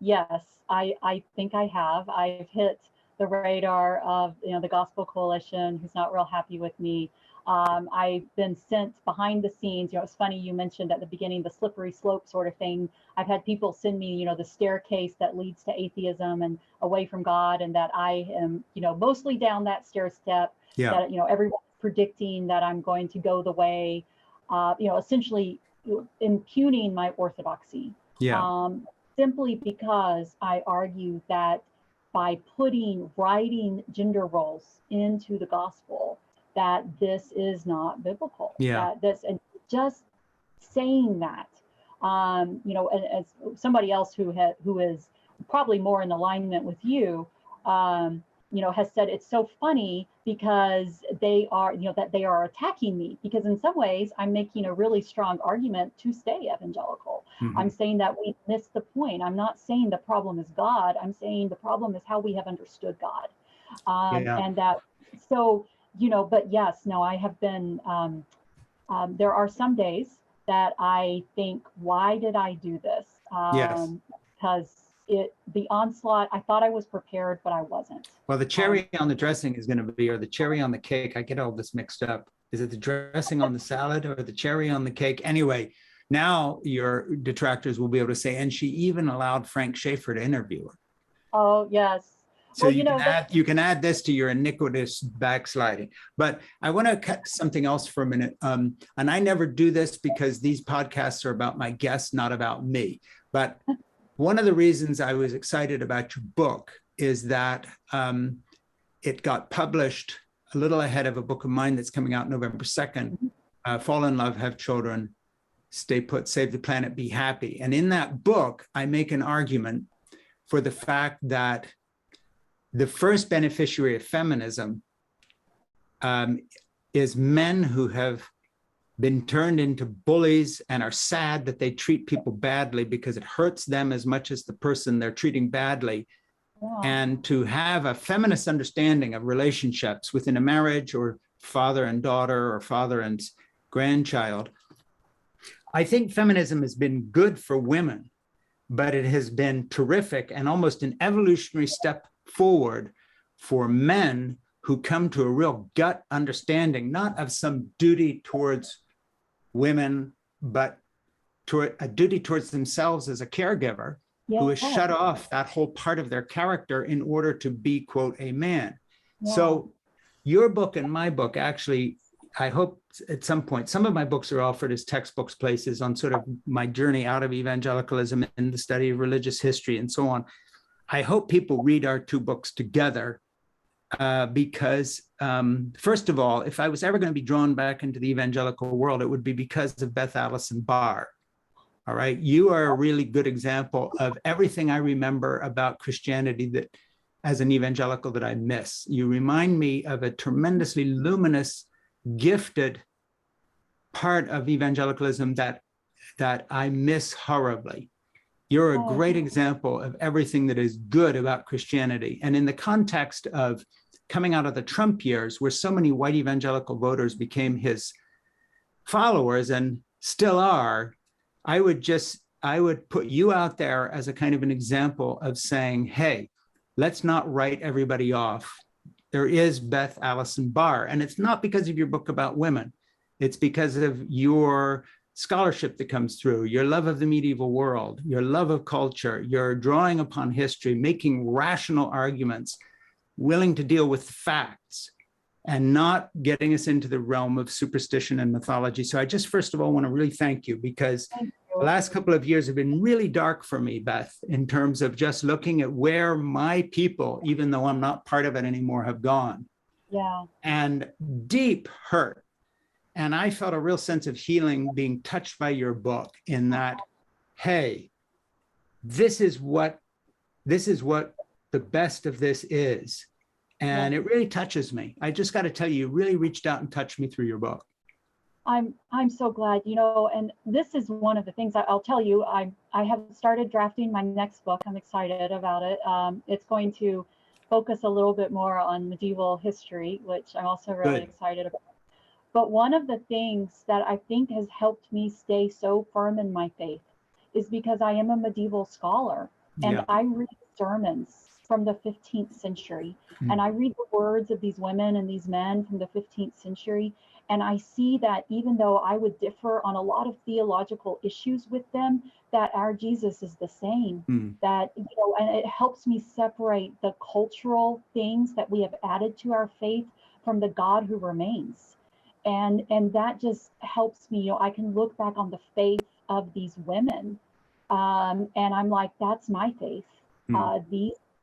Yes, I think I have. I've hit the radar of the Gospel Coalition, who's not real happy with me. I've been sent behind the scenes. It's funny you mentioned at the beginning the slippery slope sort of thing. I've had people send me, the staircase that leads to atheism and away from God, and that I am, mostly down that stair step. That everyone's predicting that I'm going to go the way, essentially impugning my orthodoxy. Simply because I argue that by writing gender roles into the gospel, that this is not biblical. And just saying that, as somebody else who is probably more in alignment with you, has said it's so funny because they are, that they are attacking me, because in some ways I'm making a really strong argument to stay evangelical. Mm-hmm. I'm saying that we missed the point. I'm not saying the problem is God. I'm saying the problem is how we have understood God. And that, so, but yes, no, I have been, there are some days that I think, why did I do this? Yes. Because the onslaught, I thought I was prepared, but I wasn't. Well, the cherry on the dressing is going to be, or the cherry on the cake. I get all this mixed up. Is it the dressing on the salad or the cherry on the cake? Anyway, now your detractors will be able to say, and she even allowed Frank Schaeffer to interview her. Oh, yes. So well, you can add this to your iniquitous backsliding. But I want to cut something else for a minute. And I never do this because these podcasts are about my guests, not about me. But one of the reasons I was excited about your book is that it got published a little ahead of a book of mine that's coming out November 2nd, Fall in Love, Have Children, Stay Put, Save the Planet, Be Happy. And in that book, I make an argument for the fact that the first beneficiary of feminism is men who have been turned into bullies and are sad that they treat people badly because it hurts them as much as the person they're treating badly. Wow. And to have a feminist understanding of relationships within a marriage, or father and daughter, or father and grandchild. I think feminism has been good for women, but it has been terrific and almost an evolutionary step forward for men who come to a real gut understanding, not of some duty towards women, but toward a duty towards themselves as a caregiver, who has shut off that whole part of their character in order to be, quote, a man. Yeah. So your book and my book, actually, I hope at some point, some of my books are offered as textbooks places on sort of my journey out of evangelicalism and the study of religious history and so on. I hope people read our two books together because, first of all, if I was ever going to be drawn back into the evangelical world, it would be because of Beth Allison Barr. All right. You are a really good example of everything I remember about Christianity that, as an evangelical, that I miss. You remind me of a tremendously luminous, gifted part of evangelicalism that I miss horribly. You're a great example of everything that is good about Christianity. And in the context of coming out of the Trump years, where so many white evangelical voters became his followers and still are, I would put you out there as a kind of an example of saying, hey, let's not write everybody off. There is Beth Allison Barr, and it's not because of your book about women. It's because of your scholarship that comes through, your love of the medieval world, your love of culture, your drawing upon history, making rational arguments, willing to deal with facts, and not getting us into the realm of superstition and mythology. So I just, first of all, want to really thank you, because the last couple of years have been really dark for me, Beth, in terms of just looking at where my people, even though I'm not part of it anymore, have gone. Yeah. And deep hurt. And I felt a real sense of healing being touched by your book, in that, hey, this is what the best of this is. And it really touches me. I just got to tell you, you really reached out and touched me through your book. I'm so glad, and this is one of the things I'll tell you. I have started drafting my next book. I'm excited about it. It's going to focus a little bit more on medieval history, which I'm also really excited about. But one of the things that I think has helped me stay so firm in my faith is because I am a medieval scholar, and I read sermons from the 15th century. And I read the words of these women and these men from the 15th century. And I see that even though I would differ on a lot of theological issues with them, that our Jesus is the same. That, and it helps me separate the cultural things that we have added to our faith from the God who remains. And that just helps me. I can look back on the faith of these women, and I'm like, that's my faith.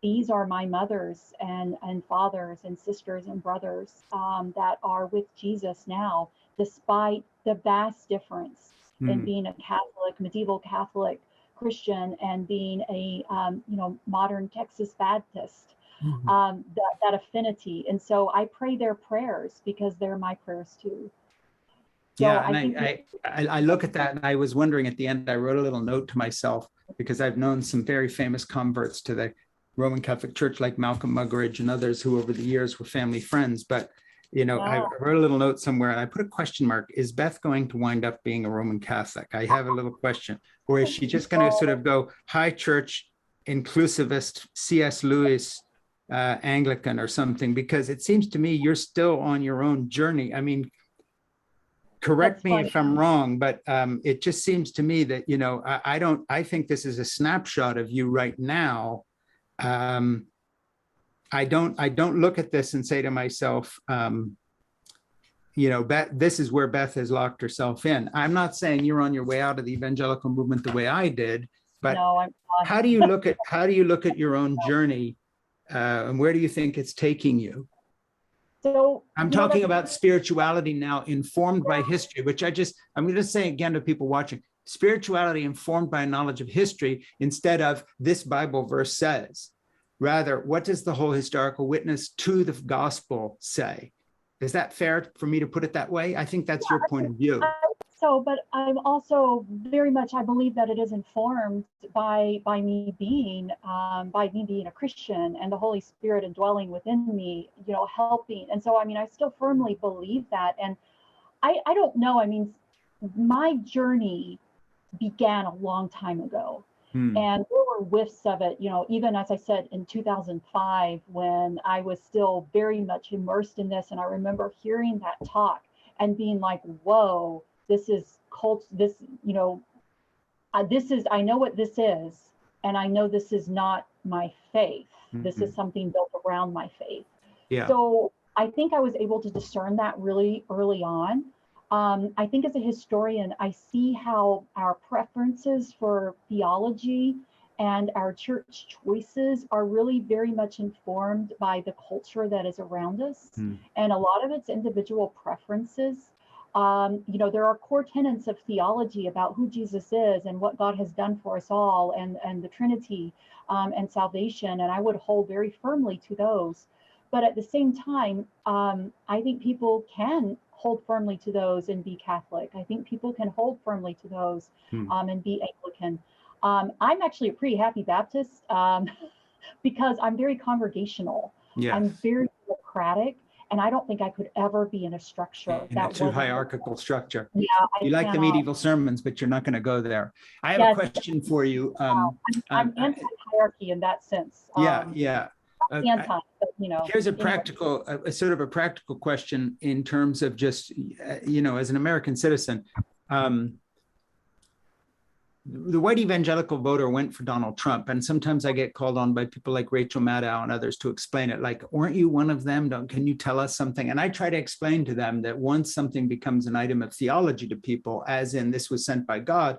These are my mothers and fathers and sisters and brothers that are with Jesus now, despite the vast difference in being a Catholic, medieval Catholic Christian, and being a modern Texas Baptist. Mhm. that affinity. And so I pray their prayers because they're my prayers too. So Yeah, and I think I look at that, and I was wondering at the end, I wrote a little note to myself because I've known some very famous converts to the Roman Catholic Church, like Malcolm Muggeridge and others who over the years were family friends. But, I yeah, wrote a little note somewhere and I put a question mark. Is Beth going to wind up being a Roman Catholic? I have a little question. Or is she just going to sort of go high church, inclusivist, C.S. Lewis, Anglican or something? Because it seems to me you're still on your own journey. I mean, correct that's me funny. if I'm wrong, but it just seems to me that, I think this is a snapshot of you right now. I don't look at this and say to myself, this is where Beth has locked herself in. I'm not saying you're on your way out of the evangelical movement the way I did, but No, I'm not. how do you look at your own journey, and where do you think it's taking you? So, I'm talking that's about spirituality now informed by history, which I'm going to say again to people watching, spirituality informed by knowledge of history instead of this Bible verse says. Rather, what does the whole historical witness to the gospel say? Is that fair for me to put it that way? I think that's your point of view. So, but I'm also very much, I believe that it is informed by me being a Christian and the Holy Spirit indwelling within me, helping. And so, I mean, I still firmly believe that. And I don't know. I mean, my journey began a long time ago. And there were whiffs of it, even as I said, in 2005, when I was still very much immersed in this. And I remember hearing that talk and being like, whoa, this is cult, I know what this is. And I know this is not my faith. This is something built around my faith. Yeah. So I think I was able to discern that really early on. I think as a historian, I see how our preferences for theology and our church choices are really very much informed by the culture that is around us. And a lot of it's individual preferences. There are core tenets of theology about who Jesus is and what God has done for us all, and the Trinity, and salvation. And I would hold very firmly to those. But at the same time, I think people can hold firmly to those and be Catholic. I think people can hold firmly to those and be Anglican. I'm actually a pretty happy Baptist because I'm very congregational. Yes. I'm very democratic, and I don't think I could ever be in a structure that too hierarchical structure. Yeah, you like the medieval sermons, but you're not going to go there. I have a question for you. I'm anti-hierarchy in that sense. Yeah. Anti, but, here's a sort of a practical question in terms of just, as an American citizen, the white evangelical voter went for Donald Trump. And sometimes I get called on by people like Rachel Maddow and others to explain it. Like, weren't you one of them? Can you tell us something? And I try to explain to them that once something becomes an item of theology to people, as in this was sent by God,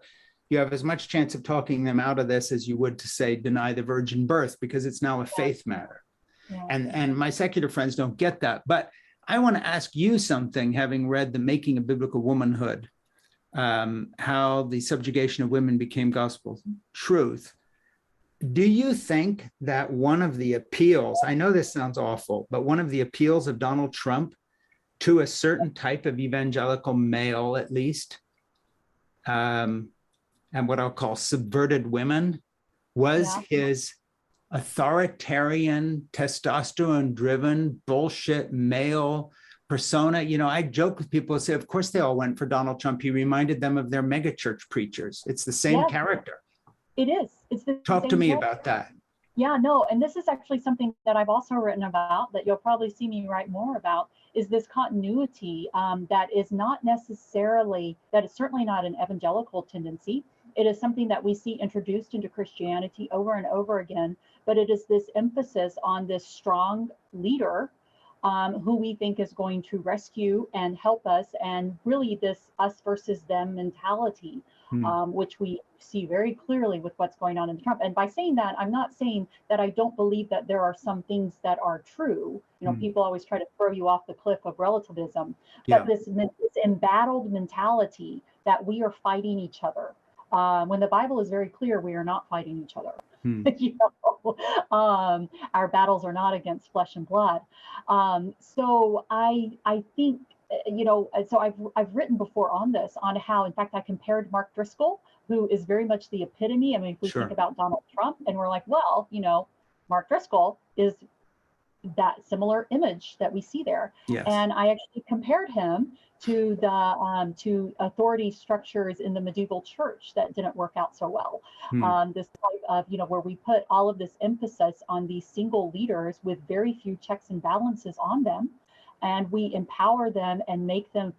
you have as much chance of talking them out of this as you would to say, deny the virgin birth, because it's now a faith matter. Yeah. And my secular friends don't get that. But I want to ask you something, having read The Making of Biblical Womanhood, how the subjugation of women became gospel truth. Do you think that one of the appeals, I know this sounds awful, but one of the appeals of Donald Trump to a certain type of evangelical male, at least, and what I'll call subverted women, was his authoritarian, testosterone-driven, bullshit male persona? I joke with people and say, of course they all went for Donald Trump. He reminded them of their megachurch preachers. It's the same character. It is. It's the Talk to me about that. Yeah, no, and this is actually something that I've also written about, that you'll probably see me write more about, is this continuity that is certainly not an evangelical tendency. It is something that we see introduced into Christianity over and over again, but it is this emphasis on this strong leader who we think is going to rescue and help us, and really this us versus them mentality, which we see very clearly with what's going on in Trump. And by saying that, I'm not saying that I don't believe that there are some things that are true. People always try to throw you off the cliff of relativism, but this embattled mentality that we are fighting each other, when the Bible is very clear, we are not fighting each other. You know, our battles are not against flesh and blood. So I think, you know, so I've written before on this, on how, in fact, I compared Mark Driscoll, who is very much the epitome. I mean, if we think about Donald Trump, and we're like, well, you know, Mark Driscoll is that similar image that we see there. Yes. And I actually compared him to the to authority structures in the medieval church that didn't work out so well. This type of, you know, where we put all of this emphasis on these single leaders with very few checks and balances on them, and we empower them and make them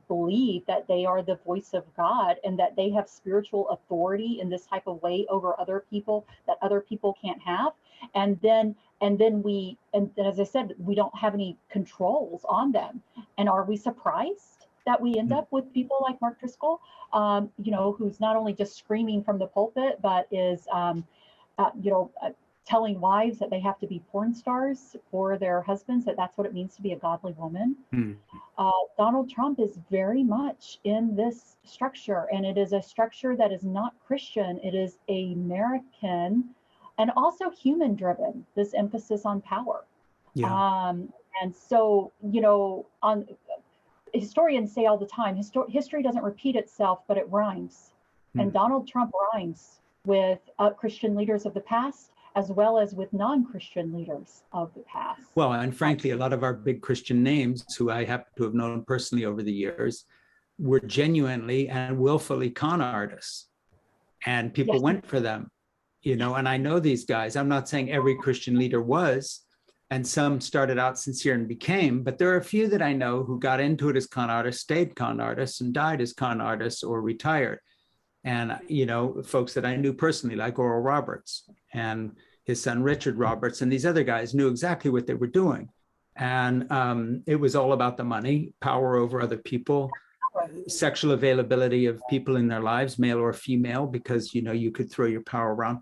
believe that they are the voice of God and that they have spiritual authority in this type of way over other people that other people can't have. And then as I said, we don't have any controls on them. And are we surprised that we end up with people like Mark Driscoll, you know, who's not only just screaming from the pulpit, but is, you know, telling wives that they have to be porn stars for their husbands, that's what it means to be a godly woman. Donald Trump is very much in this structure, and it is a structure that is not Christian. It is American and also human driven, this emphasis on power. And so, you know, historians say all the time, history doesn't repeat itself, but it rhymes. And Donald Trump rhymes with Christian leaders of the past, as well as with non-Christian leaders of the past. Well, and frankly, a lot of our big Christian names, who I happen to have known personally over the years, were genuinely and willfully con artists. And people went for them, you know, and I know these guys. I'm not saying every Christian leader was, and some started out sincere and became, but there are a few that I know who got into it as con artists, stayed con artists, and died as con artists or retired. And, you know, folks that I knew personally, like Oral Roberts and his son, Richard Roberts, and these other guys knew exactly what they were doing. And it was all about the money, power over other people, sexual availability of people in their lives, male or female, because, you know, you could throw your power around.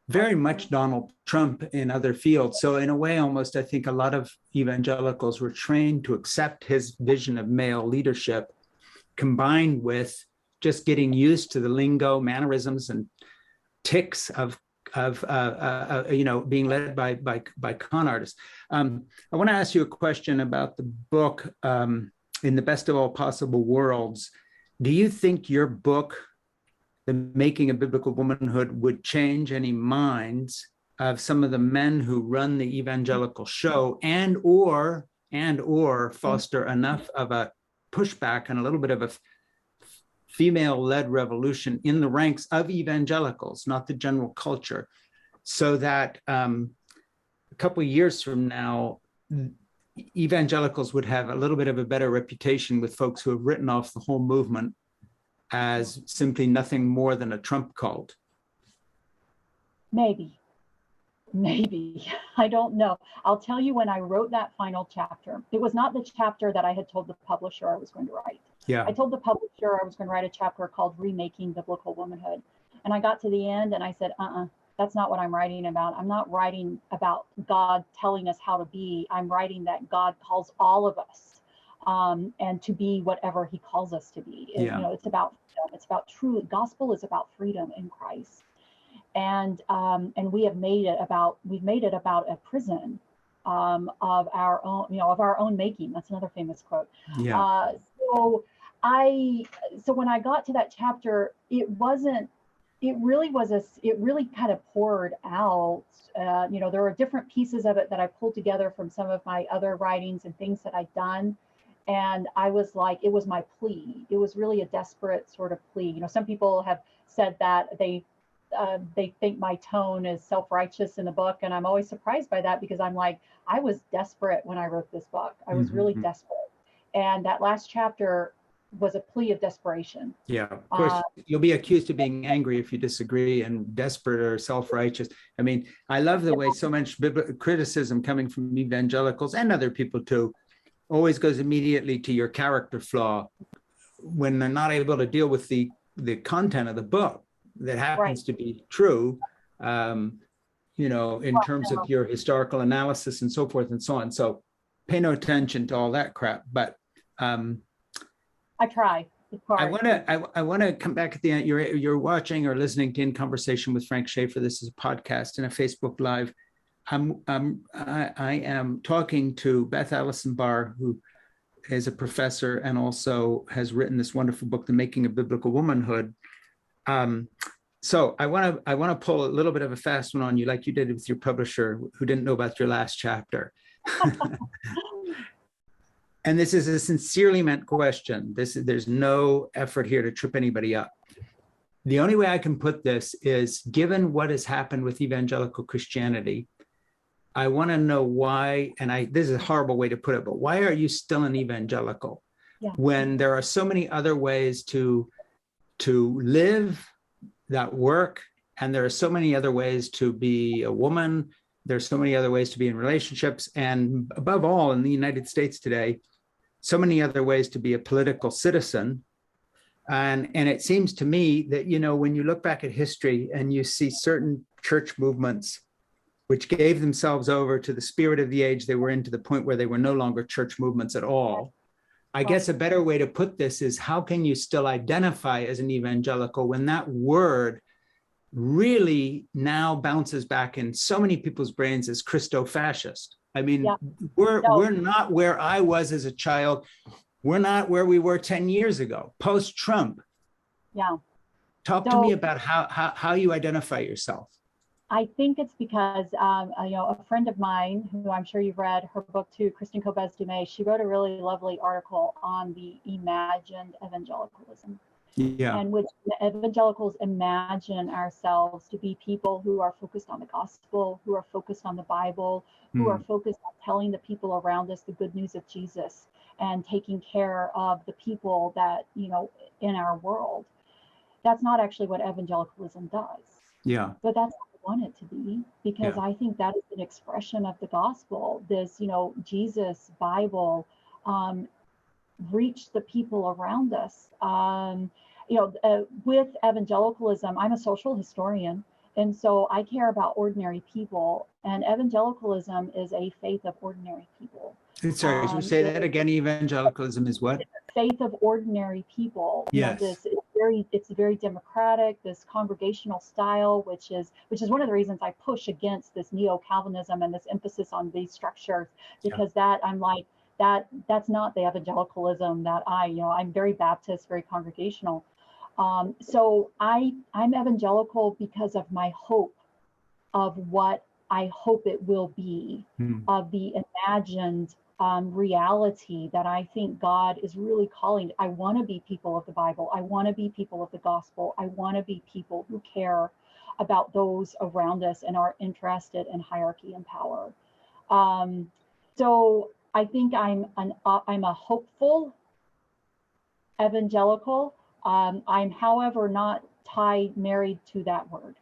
Very much Donald Trump in other fields. So in a way, almost, I think a lot of evangelicals were trained to accept his vision of male leadership, combined with just getting used to the lingo, mannerisms, and tics of you know, being led by con artists. I want to ask you a question about the book, In the Best of All Possible Worlds. Do you think your book, The Making of Biblical Womanhood, would change any minds of some of the men who run the evangelical show, and or foster enough of a pushback and a little bit of a female-led revolution in the ranks of evangelicals, not the general culture, so that a couple of years from now, evangelicals would have a little bit of a better reputation with folks who have written off the whole movement as simply nothing more than a Trump cult? Maybe. I don't know. I'll tell you, when I wrote that final chapter, it was not the chapter that I had told the publisher I was going to write. I told the publisher I was going to write a chapter called Remaking Biblical Womanhood. And I got to the end and I said, that's not what I'm writing about. I'm not writing about God telling us how to be. I'm writing that God calls all of us and to be whatever he calls us to be. You know, it's about freedom. It's about true gospel is about freedom in Christ. And we've made it about a prison of our own, you know, of our own making. That's another famous quote. So when I got to that chapter, it really kind of poured out. You know, there were different pieces of it that I pulled together from some of my other writings and things that I'd done. And I was like, it was my plea. It was really a desperate sort of plea. You know, some people have said that they think my tone is self-righteous in the book. And I'm always surprised by that, because I'm like, I was desperate when I wrote this book. I was really desperate. And that last chapter was a plea of desperation. Yeah, of course, you'll be accused of being angry if you disagree, and desperate or self-righteous. I mean, I love the way so much criticism coming from evangelicals and other people too always goes immediately to your character flaw when they're not able to deal with the content of the book that happens to be true, you know, in terms of your historical analysis and so forth and so on. So pay no attention to all that crap. But I try. It's hard. I want to come back at the end. You're watching or listening to In Conversation with Frank Schaeffer. This is a podcast and a Facebook Live. I am talking to Beth Allison Barr, who is a professor and also has written this wonderful book, The Making of Biblical Womanhood. So I want to pull a little bit of a fast one on you, like you did with your publisher, who didn't know about your last chapter. And this is a sincerely meant question. There's no effort here to trip anybody up. The only way I can put this is, given what has happened with evangelical Christianity, I want to know why, and this is a horrible way to put it, but why are you still an evangelical when there are so many other ways to live that work, and there are so many other ways to be a woman, there's so many other ways to be in relationships, and above all, in the United States today, so many other ways to be a political citizen. And it seems to me that, when you look back at history and you see certain church movements which gave themselves over to the spirit of the age they were in, to the point where they were no longer church movements at all. I guess a better way to put this is, how can you still identify as an evangelical when that word really now bounces back in so many people's brains as Christo-fascist? I mean, we're not where I was as a child. We're not where we were 10 years ago, post-Trump. Yeah. Talk to me about how you identify yourself. I think it's because, a friend of mine, who I'm sure you've read her book too, Kristen Kobes-Dumais, she wrote a really lovely article on the imagined evangelicalism. Yeah. And which evangelicals imagine ourselves to be people who are focused on the gospel, who are focused on the Bible, who are focused on telling the people around us the good news of Jesus and taking care of the people that, in our world. That's not actually what evangelicalism does. Yeah. But that's what I want it to be, because I think that is an expression of the gospel. This, Jesus, Bible, reach the people around us. With evangelicalism, I'm a social historian, and so I care about ordinary people. And evangelicalism is a faith of ordinary people. Sorry, should you say that again? Evangelicalism is what? Faith of ordinary people. Yes. It's very democratic, this congregational style, which is one of the reasons I push against this neo-Calvinism and this emphasis on these structures, because I'm like, that's not the evangelicalism that I'm very Baptist, very congregational. So I'm evangelical because of my hope of what I hope it will be, of the imagined reality that I think God is really calling. I want to be people of the Bible. I want to be people of the gospel. I want to be people who care about those around us and are interested in hierarchy and power. So I think I'm a hopeful evangelical. I'm, however, not married to that word.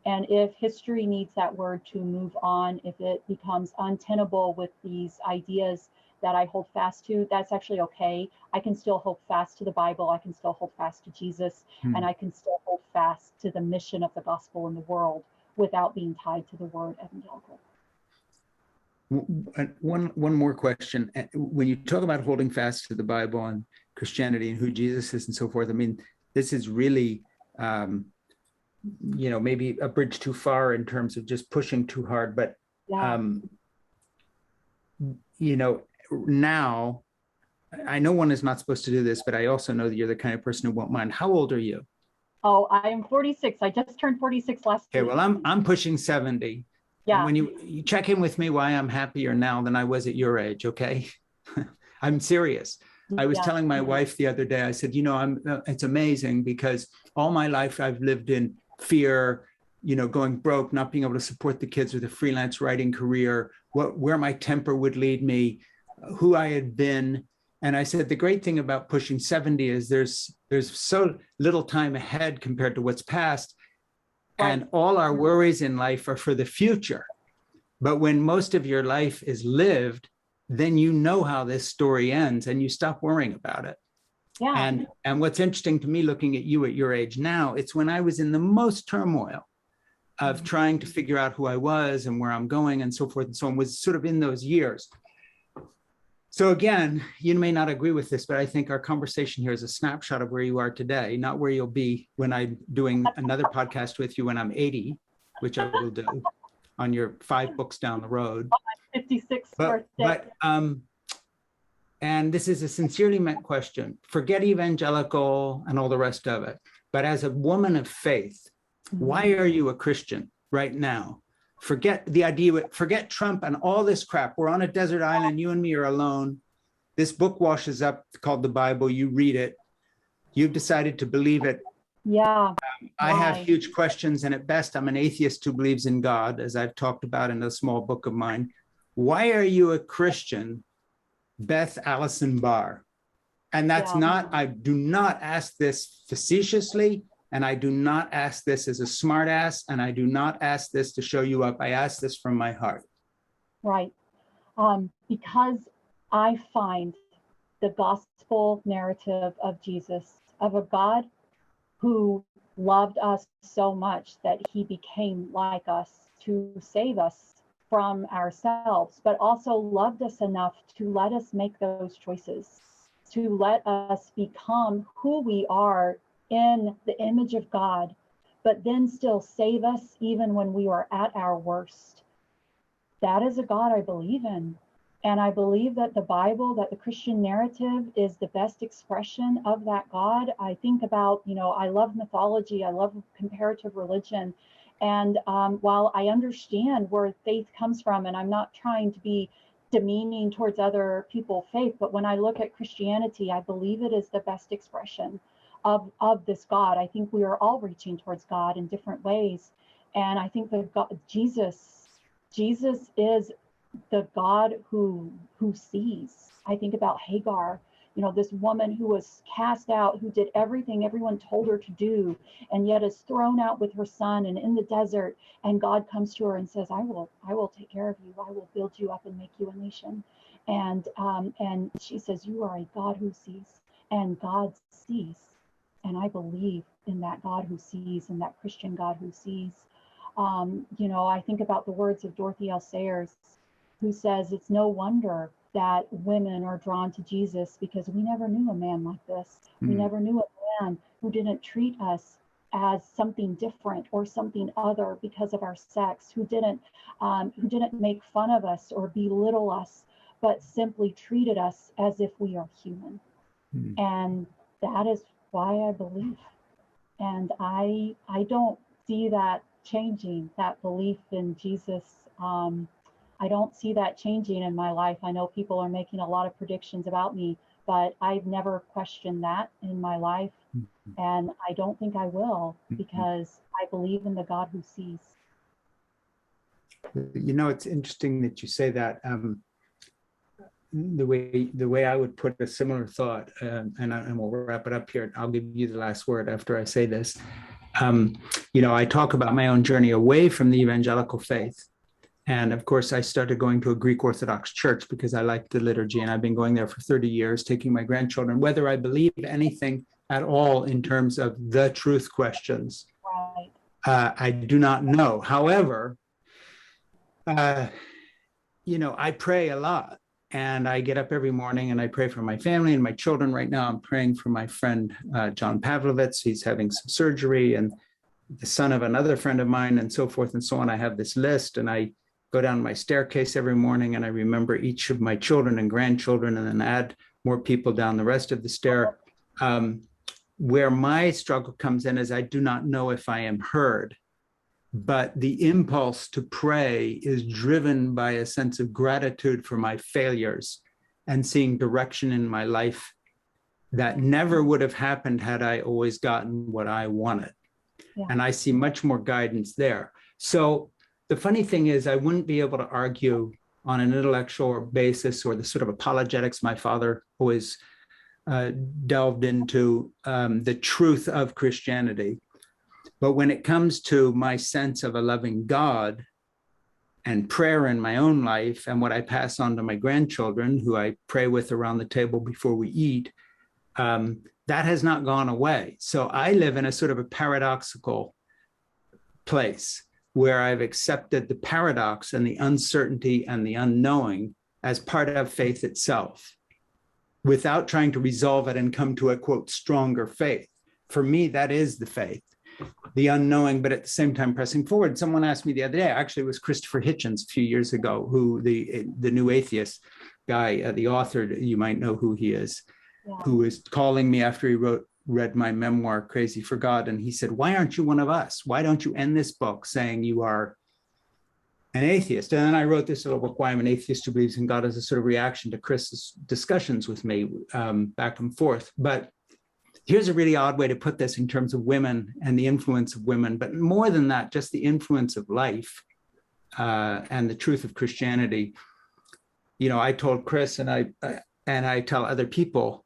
And if history needs that word to move on, if it becomes untenable with these ideas that I hold fast to, that's actually okay. I can still hold fast to the Bible. I can still hold fast to Jesus, and I can still hold fast to the mission of the gospel in the world without being tied to the word evangelical. One more question. When you talk about holding fast to the Bible and Christianity and who Jesus is and so forth, I mean, this is really, maybe a bridge too far in terms of just pushing too hard. But, now, I know one is not supposed to do this, but I also know that you're the kind of person who won't mind. How old are you? Oh, I am 46. I just turned 46 last week. Okay, well, I'm pushing 70. Yeah. And when you check in with me why I'm happier now than I was at your age, okay? I'm serious. I was telling my wife the other day, I said, it's amazing because all my life I've lived in fear, going broke, not being able to support the kids with a freelance writing career, where my temper would lead me, who I had been. And I said, the great thing about pushing 70 is there's so little time ahead compared to what's past. And all our worries in life are for the future. But when most of your life is lived, then you know how this story ends and you stop worrying about it. Yeah. And what's interesting to me looking at you at your age now, it's when I was in the most turmoil of trying to figure out who I was and where I'm going and so forth and so on, was sort of in those years. So again, you may not agree with this, but I think our conversation here is a snapshot of where you are today, not where you'll be when I'm doing another podcast with you when I'm 80, which I will do on your 5 books down the road. 56th birthday. And this is a sincerely meant question. Forget evangelical and all the rest of it. But as a woman of faith, why are you a Christian right now? Forget the idea, forget Trump and all this crap. We're on a desert island. You and me are alone. This book washes up called the Bible. You read it. You've decided to believe it. Yeah. I have huge questions. And at best, I'm an atheist who believes in God, as I've talked about in a small book of mine. Why are you a Christian, Beth Allison Barr? And that's not, I do not ask this facetiously. And I do not ask this as a smart ass, and I do not ask this to show you up. I ask this from my heart. Right. Because I find the gospel narrative of Jesus, of a God who loved us so much that he became like us to save us from ourselves, but also loved us enough to let us make those choices, to let us become who we are in the image of God, but then still save us even when we are at our worst. That is a God I believe in. And I believe that the Bible, that the Christian narrative is the best expression of that God. I think about, I love mythology, I love comparative religion. And while I understand where faith comes from, and I'm not trying to be demeaning towards other people's faith, but when I look at Christianity, I believe it is the best expression of this God. I think we are all reaching towards God in different ways. And I think that Jesus is the God who sees. I think about Hagar, this woman who was cast out, who did everything everyone told her to do, and yet is thrown out with her son and in the desert. And God comes to her and says, I will take care of you. I will build you up and make you a nation. And she says, you are a God who sees, and God sees. And I believe in that God who sees, and that Christian God who sees. I think about the words of Dorothy L. Sayers, who says it's no wonder that women are drawn to Jesus, because we never knew a man like this. We never knew a man who didn't treat us as something different or something other because of our sex, who didn't make fun of us or belittle us, but simply treated us as if we are human. And that is why I believe. And I don't see that changing, that belief in Jesus. I don't see that changing in my life. I know people are making a lot of predictions about me, but I've never questioned that in my life. And I don't think I will, because I believe in the God who sees. It's interesting that you say that. The way I would put a similar thought, and we'll wrap it up here. I'll give you the last word after I say this. I talk about my own journey away from the evangelical faith. And of course, I started going to a Greek Orthodox church because I liked the liturgy, and I've been going there for 30 years, taking my grandchildren, whether I believe anything at all in terms of the truth questions. Right. I do not know. However, I pray a lot. And I get up every morning and I pray for my family and my children. Right now, I'm praying for my friend, John Pavlovitz. He's having some surgery, and the son of another friend of mine, and so forth and so on. I have this list, and I go down my staircase every morning and I remember each of my children and grandchildren, and then add more people down the rest of the stair. Where my struggle comes in is I do not know if I am heard. But the impulse to pray is driven by a sense of gratitude for my failures and seeing direction in my life that never would have happened had I always gotten what I wanted. Yeah. And I see much more guidance there. So the funny thing is, I wouldn't be able to argue on an intellectual basis or the sort of apologetics my father always delved into, the truth of Christianity. But when it comes to my sense of a loving God and prayer in my own life, and what I pass on to my grandchildren, who I pray with around the table before we eat, that has not gone away. So I live in a sort of a paradoxical place where I've accepted the paradox and the uncertainty and the unknowing as part of faith itself, without trying to resolve it and come to a, quote, stronger faith. For me, that is the faith, the unknowing, but at the same time pressing forward. Someone asked me the other day, actually it was Christopher Hitchens a few years ago, who the New Atheist guy, the author, you might know who he is, who was calling me after he read my memoir, Crazy for God. And he said, why aren't you one of us? Why don't you end this book saying you are an atheist? And then I wrote this little book, Why I'm an Atheist Who Believes in God, as a sort of reaction to Chris's discussions with me back and forth. But here's a really odd way to put this in terms of women and the influence of women, but more than that, just the influence of life and the truth of Christianity. You know, I told Chris, and I tell other people,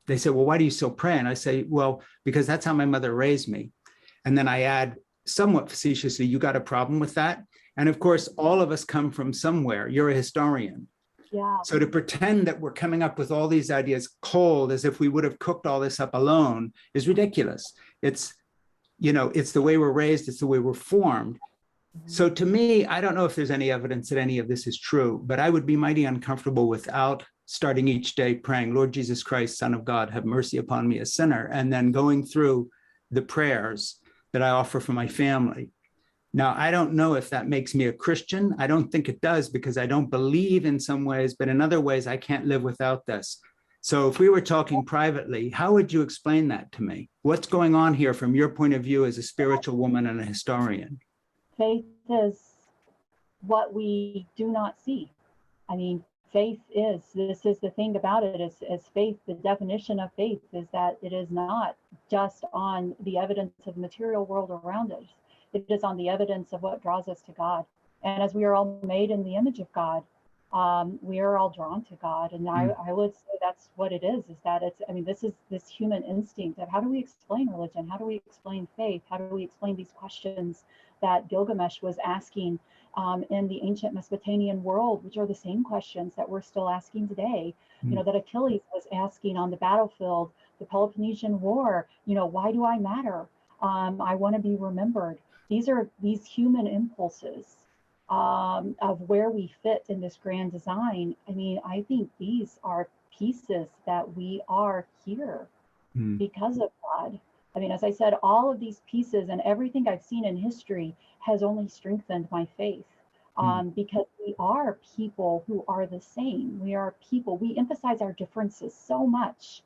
they say, well, why do you still pray? And I say, well, because that's how my mother raised me. And then I add somewhat facetiously, you got a problem with that? And of course, all of us come from somewhere. You're a historian. Yeah. So to pretend that we're coming up with all these ideas cold, as if we would have cooked all this up alone, is ridiculous. It's, you know, it's the way we're raised, it's the way we're formed. So to me, I don't know if there's any evidence that any of this is true, but I would be mighty uncomfortable without starting each day praying, Lord Jesus Christ, Son of God, have mercy upon me, a sinner, and then going through the prayers that I offer for my family. Now, I don't know if that makes me a Christian. I don't think it does, because I don't believe in some ways, but in other ways, I can't live without this. So if we were talking privately, how would you explain that to me? What's going on here from your point of view as a spiritual woman and a historian? Faith is what we do not see. I mean, faith is, this is the thing about it, is faith, the definition of faith is that it is not just on the evidence of the material world around us. It is on the evidence of what draws us to God. And as we are all made in the image of God, we are all drawn to God. And I would say that's what it is that it's, I mean, this is this human instinct of how do we explain religion? How do we explain faith? How do we explain these questions that Gilgamesh was asking in the ancient Mesopotamian world, which are the same questions that we're still asking today, you know, that Achilles was asking on the battlefield, the Peloponnesian War, you know, why do I matter? I want to be remembered. These are these human impulses of where we fit in this grand design. I mean, I think these are pieces that we are here because of God. I mean, as I said, all of these pieces and everything I've seen in history has only strengthened my faith because we are people who are the same. We are people. We emphasize our differences so much.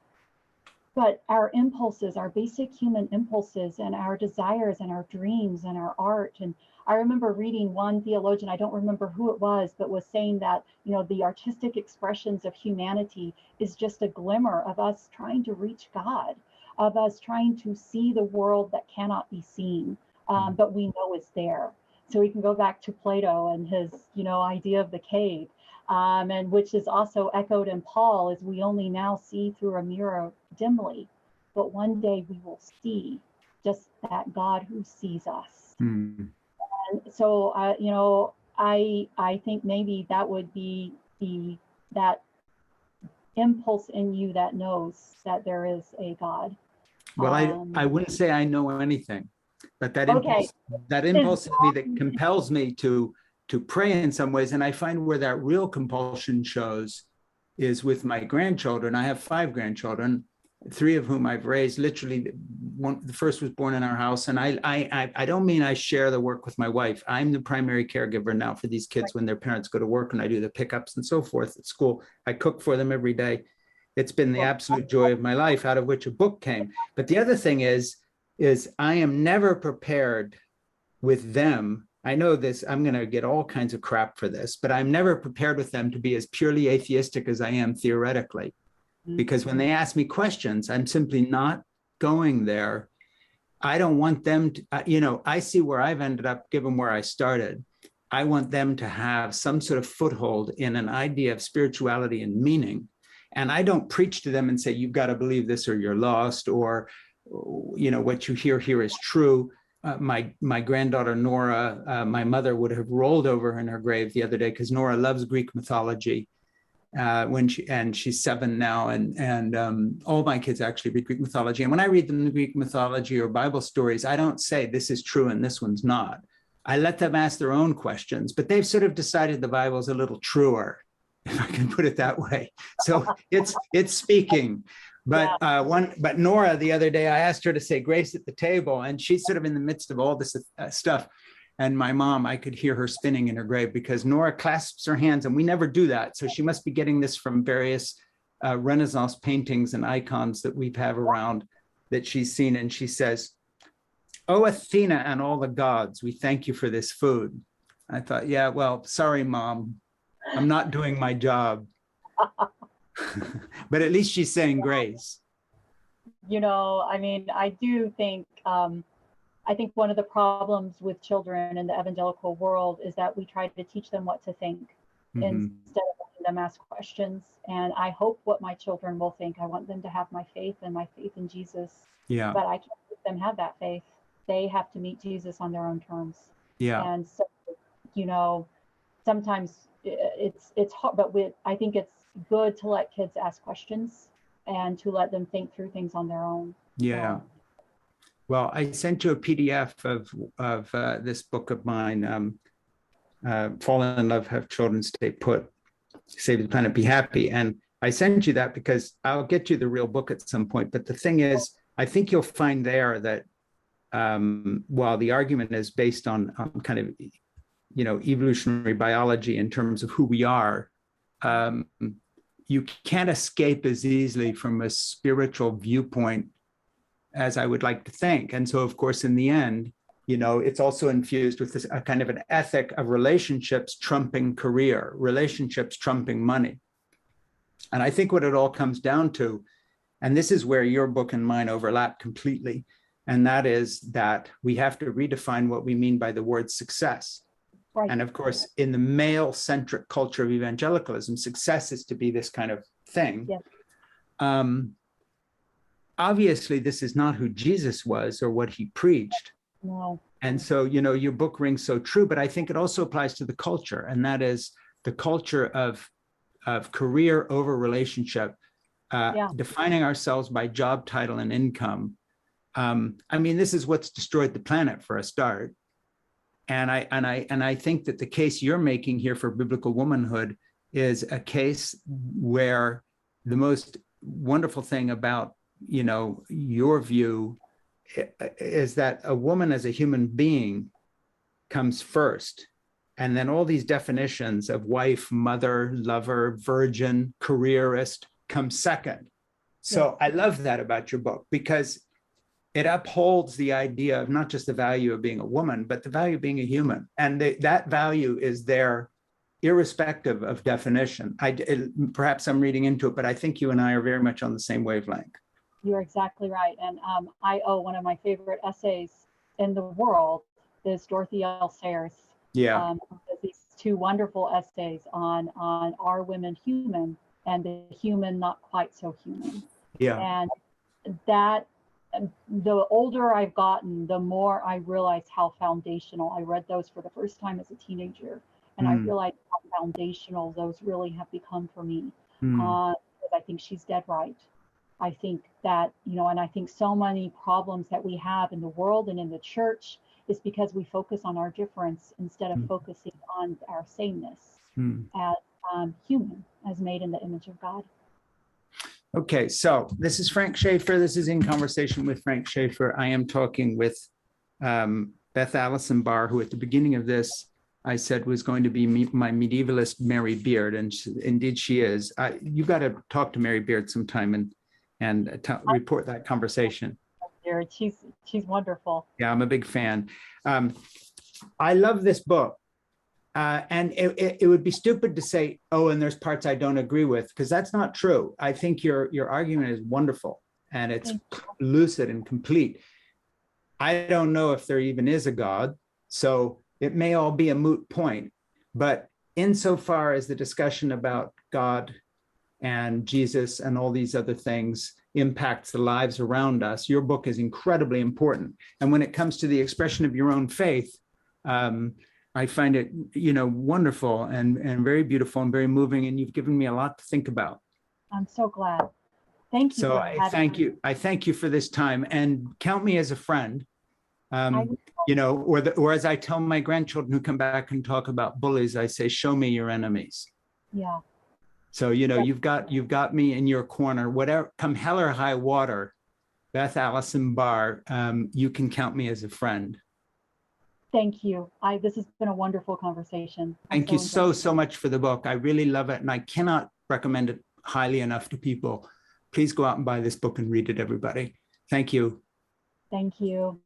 But our impulses, our basic human impulses and our desires and our dreams and our art. And I remember reading one theologian, I don't remember who it was, but was saying that, you know, the artistic expressions of humanity is just a glimmer of us trying to reach God, of us trying to see the world that cannot be seen, but we know is there. So we can go back to Plato and his, you know, idea of the cave. And which is also echoed in Paul, is we only now see through a mirror dimly, but one day we will see just that God who sees us. And so, you know, I think maybe that would be that impulse in you that knows that there is a God. Well, I wouldn't say I know anything, but that impulse in me that compels me to pray in some ways. And I find where that real compulsion shows is with my grandchildren. I have 5 grandchildren, 3 of whom I've raised. Literally, the first was born in our house. And I don't mean I share the work with my wife. I'm the primary caregiver now for these kids when their parents go to work, and I do the pickups and so forth at school. I cook for them every day. It's been the absolute joy of my life, out of which a book came. But the other thing is I am never prepared with them. I know this, I'm going to get all kinds of crap for this, but I'm never prepared with them to be as purely atheistic as I am theoretically. Because when they ask me questions, I'm simply not going there. I don't want them to, you know, I see where I've ended up given where I started. I want them to have some sort of foothold in an idea of spirituality and meaning. And I don't preach to them and say, you've got to believe this or you're lost, or, you know, what you hear here is true. My granddaughter, Nora, my mother would have rolled over in her grave the other day because Nora loves Greek mythology. She's 7 now, and all my kids actually read Greek mythology. And when I read them the Greek mythology or Bible stories, I don't say this is true and this one's not. I let them ask their own questions, but they've sort of decided the Bible's a little truer if I can put it that way. So it's speaking. But but Nora, the other day, I asked her to say grace at the table, and she's sort of in the midst of all this stuff. And my mom, I could hear her spinning in her grave because Nora clasps her hands, and we never do that. So she must be getting this from various Renaissance paintings and icons that we have around that she's seen. And she says, "Oh, Athena and all the gods, we thank you for this food." I thought, yeah, well, sorry, Mom, I'm not doing my job. But at least she's saying grace. You know, I mean, I do think, I think one of the problems with children in the evangelical world is that we try to teach them what to think instead of letting them ask questions. And I hope what my children will think. I want them to have my faith and my faith in Jesus. Yeah. But I can't let them have that faith. They have to meet Jesus on their own terms. Yeah. And so, you know, sometimes it's hard, but I think it's good to let kids ask questions and to let them think through things on their own. Yeah. Well, I sent you a PDF of this book of mine, Fall in Love, Have Children, Stay Put, Save the Planet, Be Happy. And I sent you that because I'll get you the real book at some point. But the thing is, I think you'll find there that while the argument is based on kind of, you know, evolutionary biology in terms of who we are, you can't escape as easily from a spiritual viewpoint as I would like to think. And so, of course, in the end, you know, it's also infused with this a kind of an ethic of relationships trumping career, relationships trumping money. And I think what it all comes down to, and this is where your book and mine overlap completely, and that is that we have to redefine what we mean by the word success. Right. And of course, in the male-centric culture of evangelicalism, success is to be this kind of thing. Yeah. Obviously, this is not who Jesus was or what he preached. No. And so, you know, your book rings so true, but I think it also applies to the culture, and that is the culture of career over relationship, defining ourselves by job title and income. I mean, this is what's destroyed the planet for a start. And I think that the case you're making here for biblical womanhood is a case where the most wonderful thing about, you know, your view is that a woman as a human being comes first. And then all these definitions of wife, mother, lover, virgin, careerist come second. So I love that about your book, because it upholds the idea of not just the value of being a woman, but the value of being a human. And that value is there irrespective of definition. Perhaps I'm reading into it, but I think you and I are very much on the same wavelength. You're exactly right. And I owe one of my favorite essays in the world is Dorothy L. Sayers. Yeah. These two wonderful essays on Are Women Human and the Human Not Quite So Human. Yeah. And that, the older I've gotten, the more I realize how foundational. I read those for the first time as a teenager, and I realized how foundational those really have become for me. Because I think she's dead right. I think that, you know, and I think so many problems that we have in the world and in the church is because we focus on our difference instead of focusing on our sameness as human, as made in the image of God. Okay, so this is Frank Schaeffer. This is In Conversation with Frank Schaeffer. I am talking with Beth Allison Barr, who at the beginning of this I said was going to be my medievalist Mary Beard, and indeed she is. You've got to talk to Mary Beard sometime and report that conversation. She's wonderful. Yeah, I'm a big fan. I love this book. And it would be stupid to say, oh, and there's parts I don't agree with, because that's not true. I think your argument is wonderful, and it's lucid and complete. I don't know if there even is a God, so it may all be a moot point. But insofar as the discussion about God and Jesus and all these other things impacts the lives around us, your book is incredibly important. And when it comes to the expression of your own faith, I find it, you know, wonderful and very beautiful and very moving. And you've given me a lot to think about. I'm so glad. Thank you. So I thank you for this time, and count me as a friend. You know, or as I tell my grandchildren who come back and talk about bullies, I say, show me your enemies. Yeah. So, you know, you've got me in your corner. Whatever, come hell or high water, Beth Allison Barr, you can count me as a friend. Thank you. This has been a wonderful conversation. Thank you so much for the book. I really love it, and I cannot recommend it highly enough to people. Please go out and buy this book and read it, everybody. Thank you. Thank you.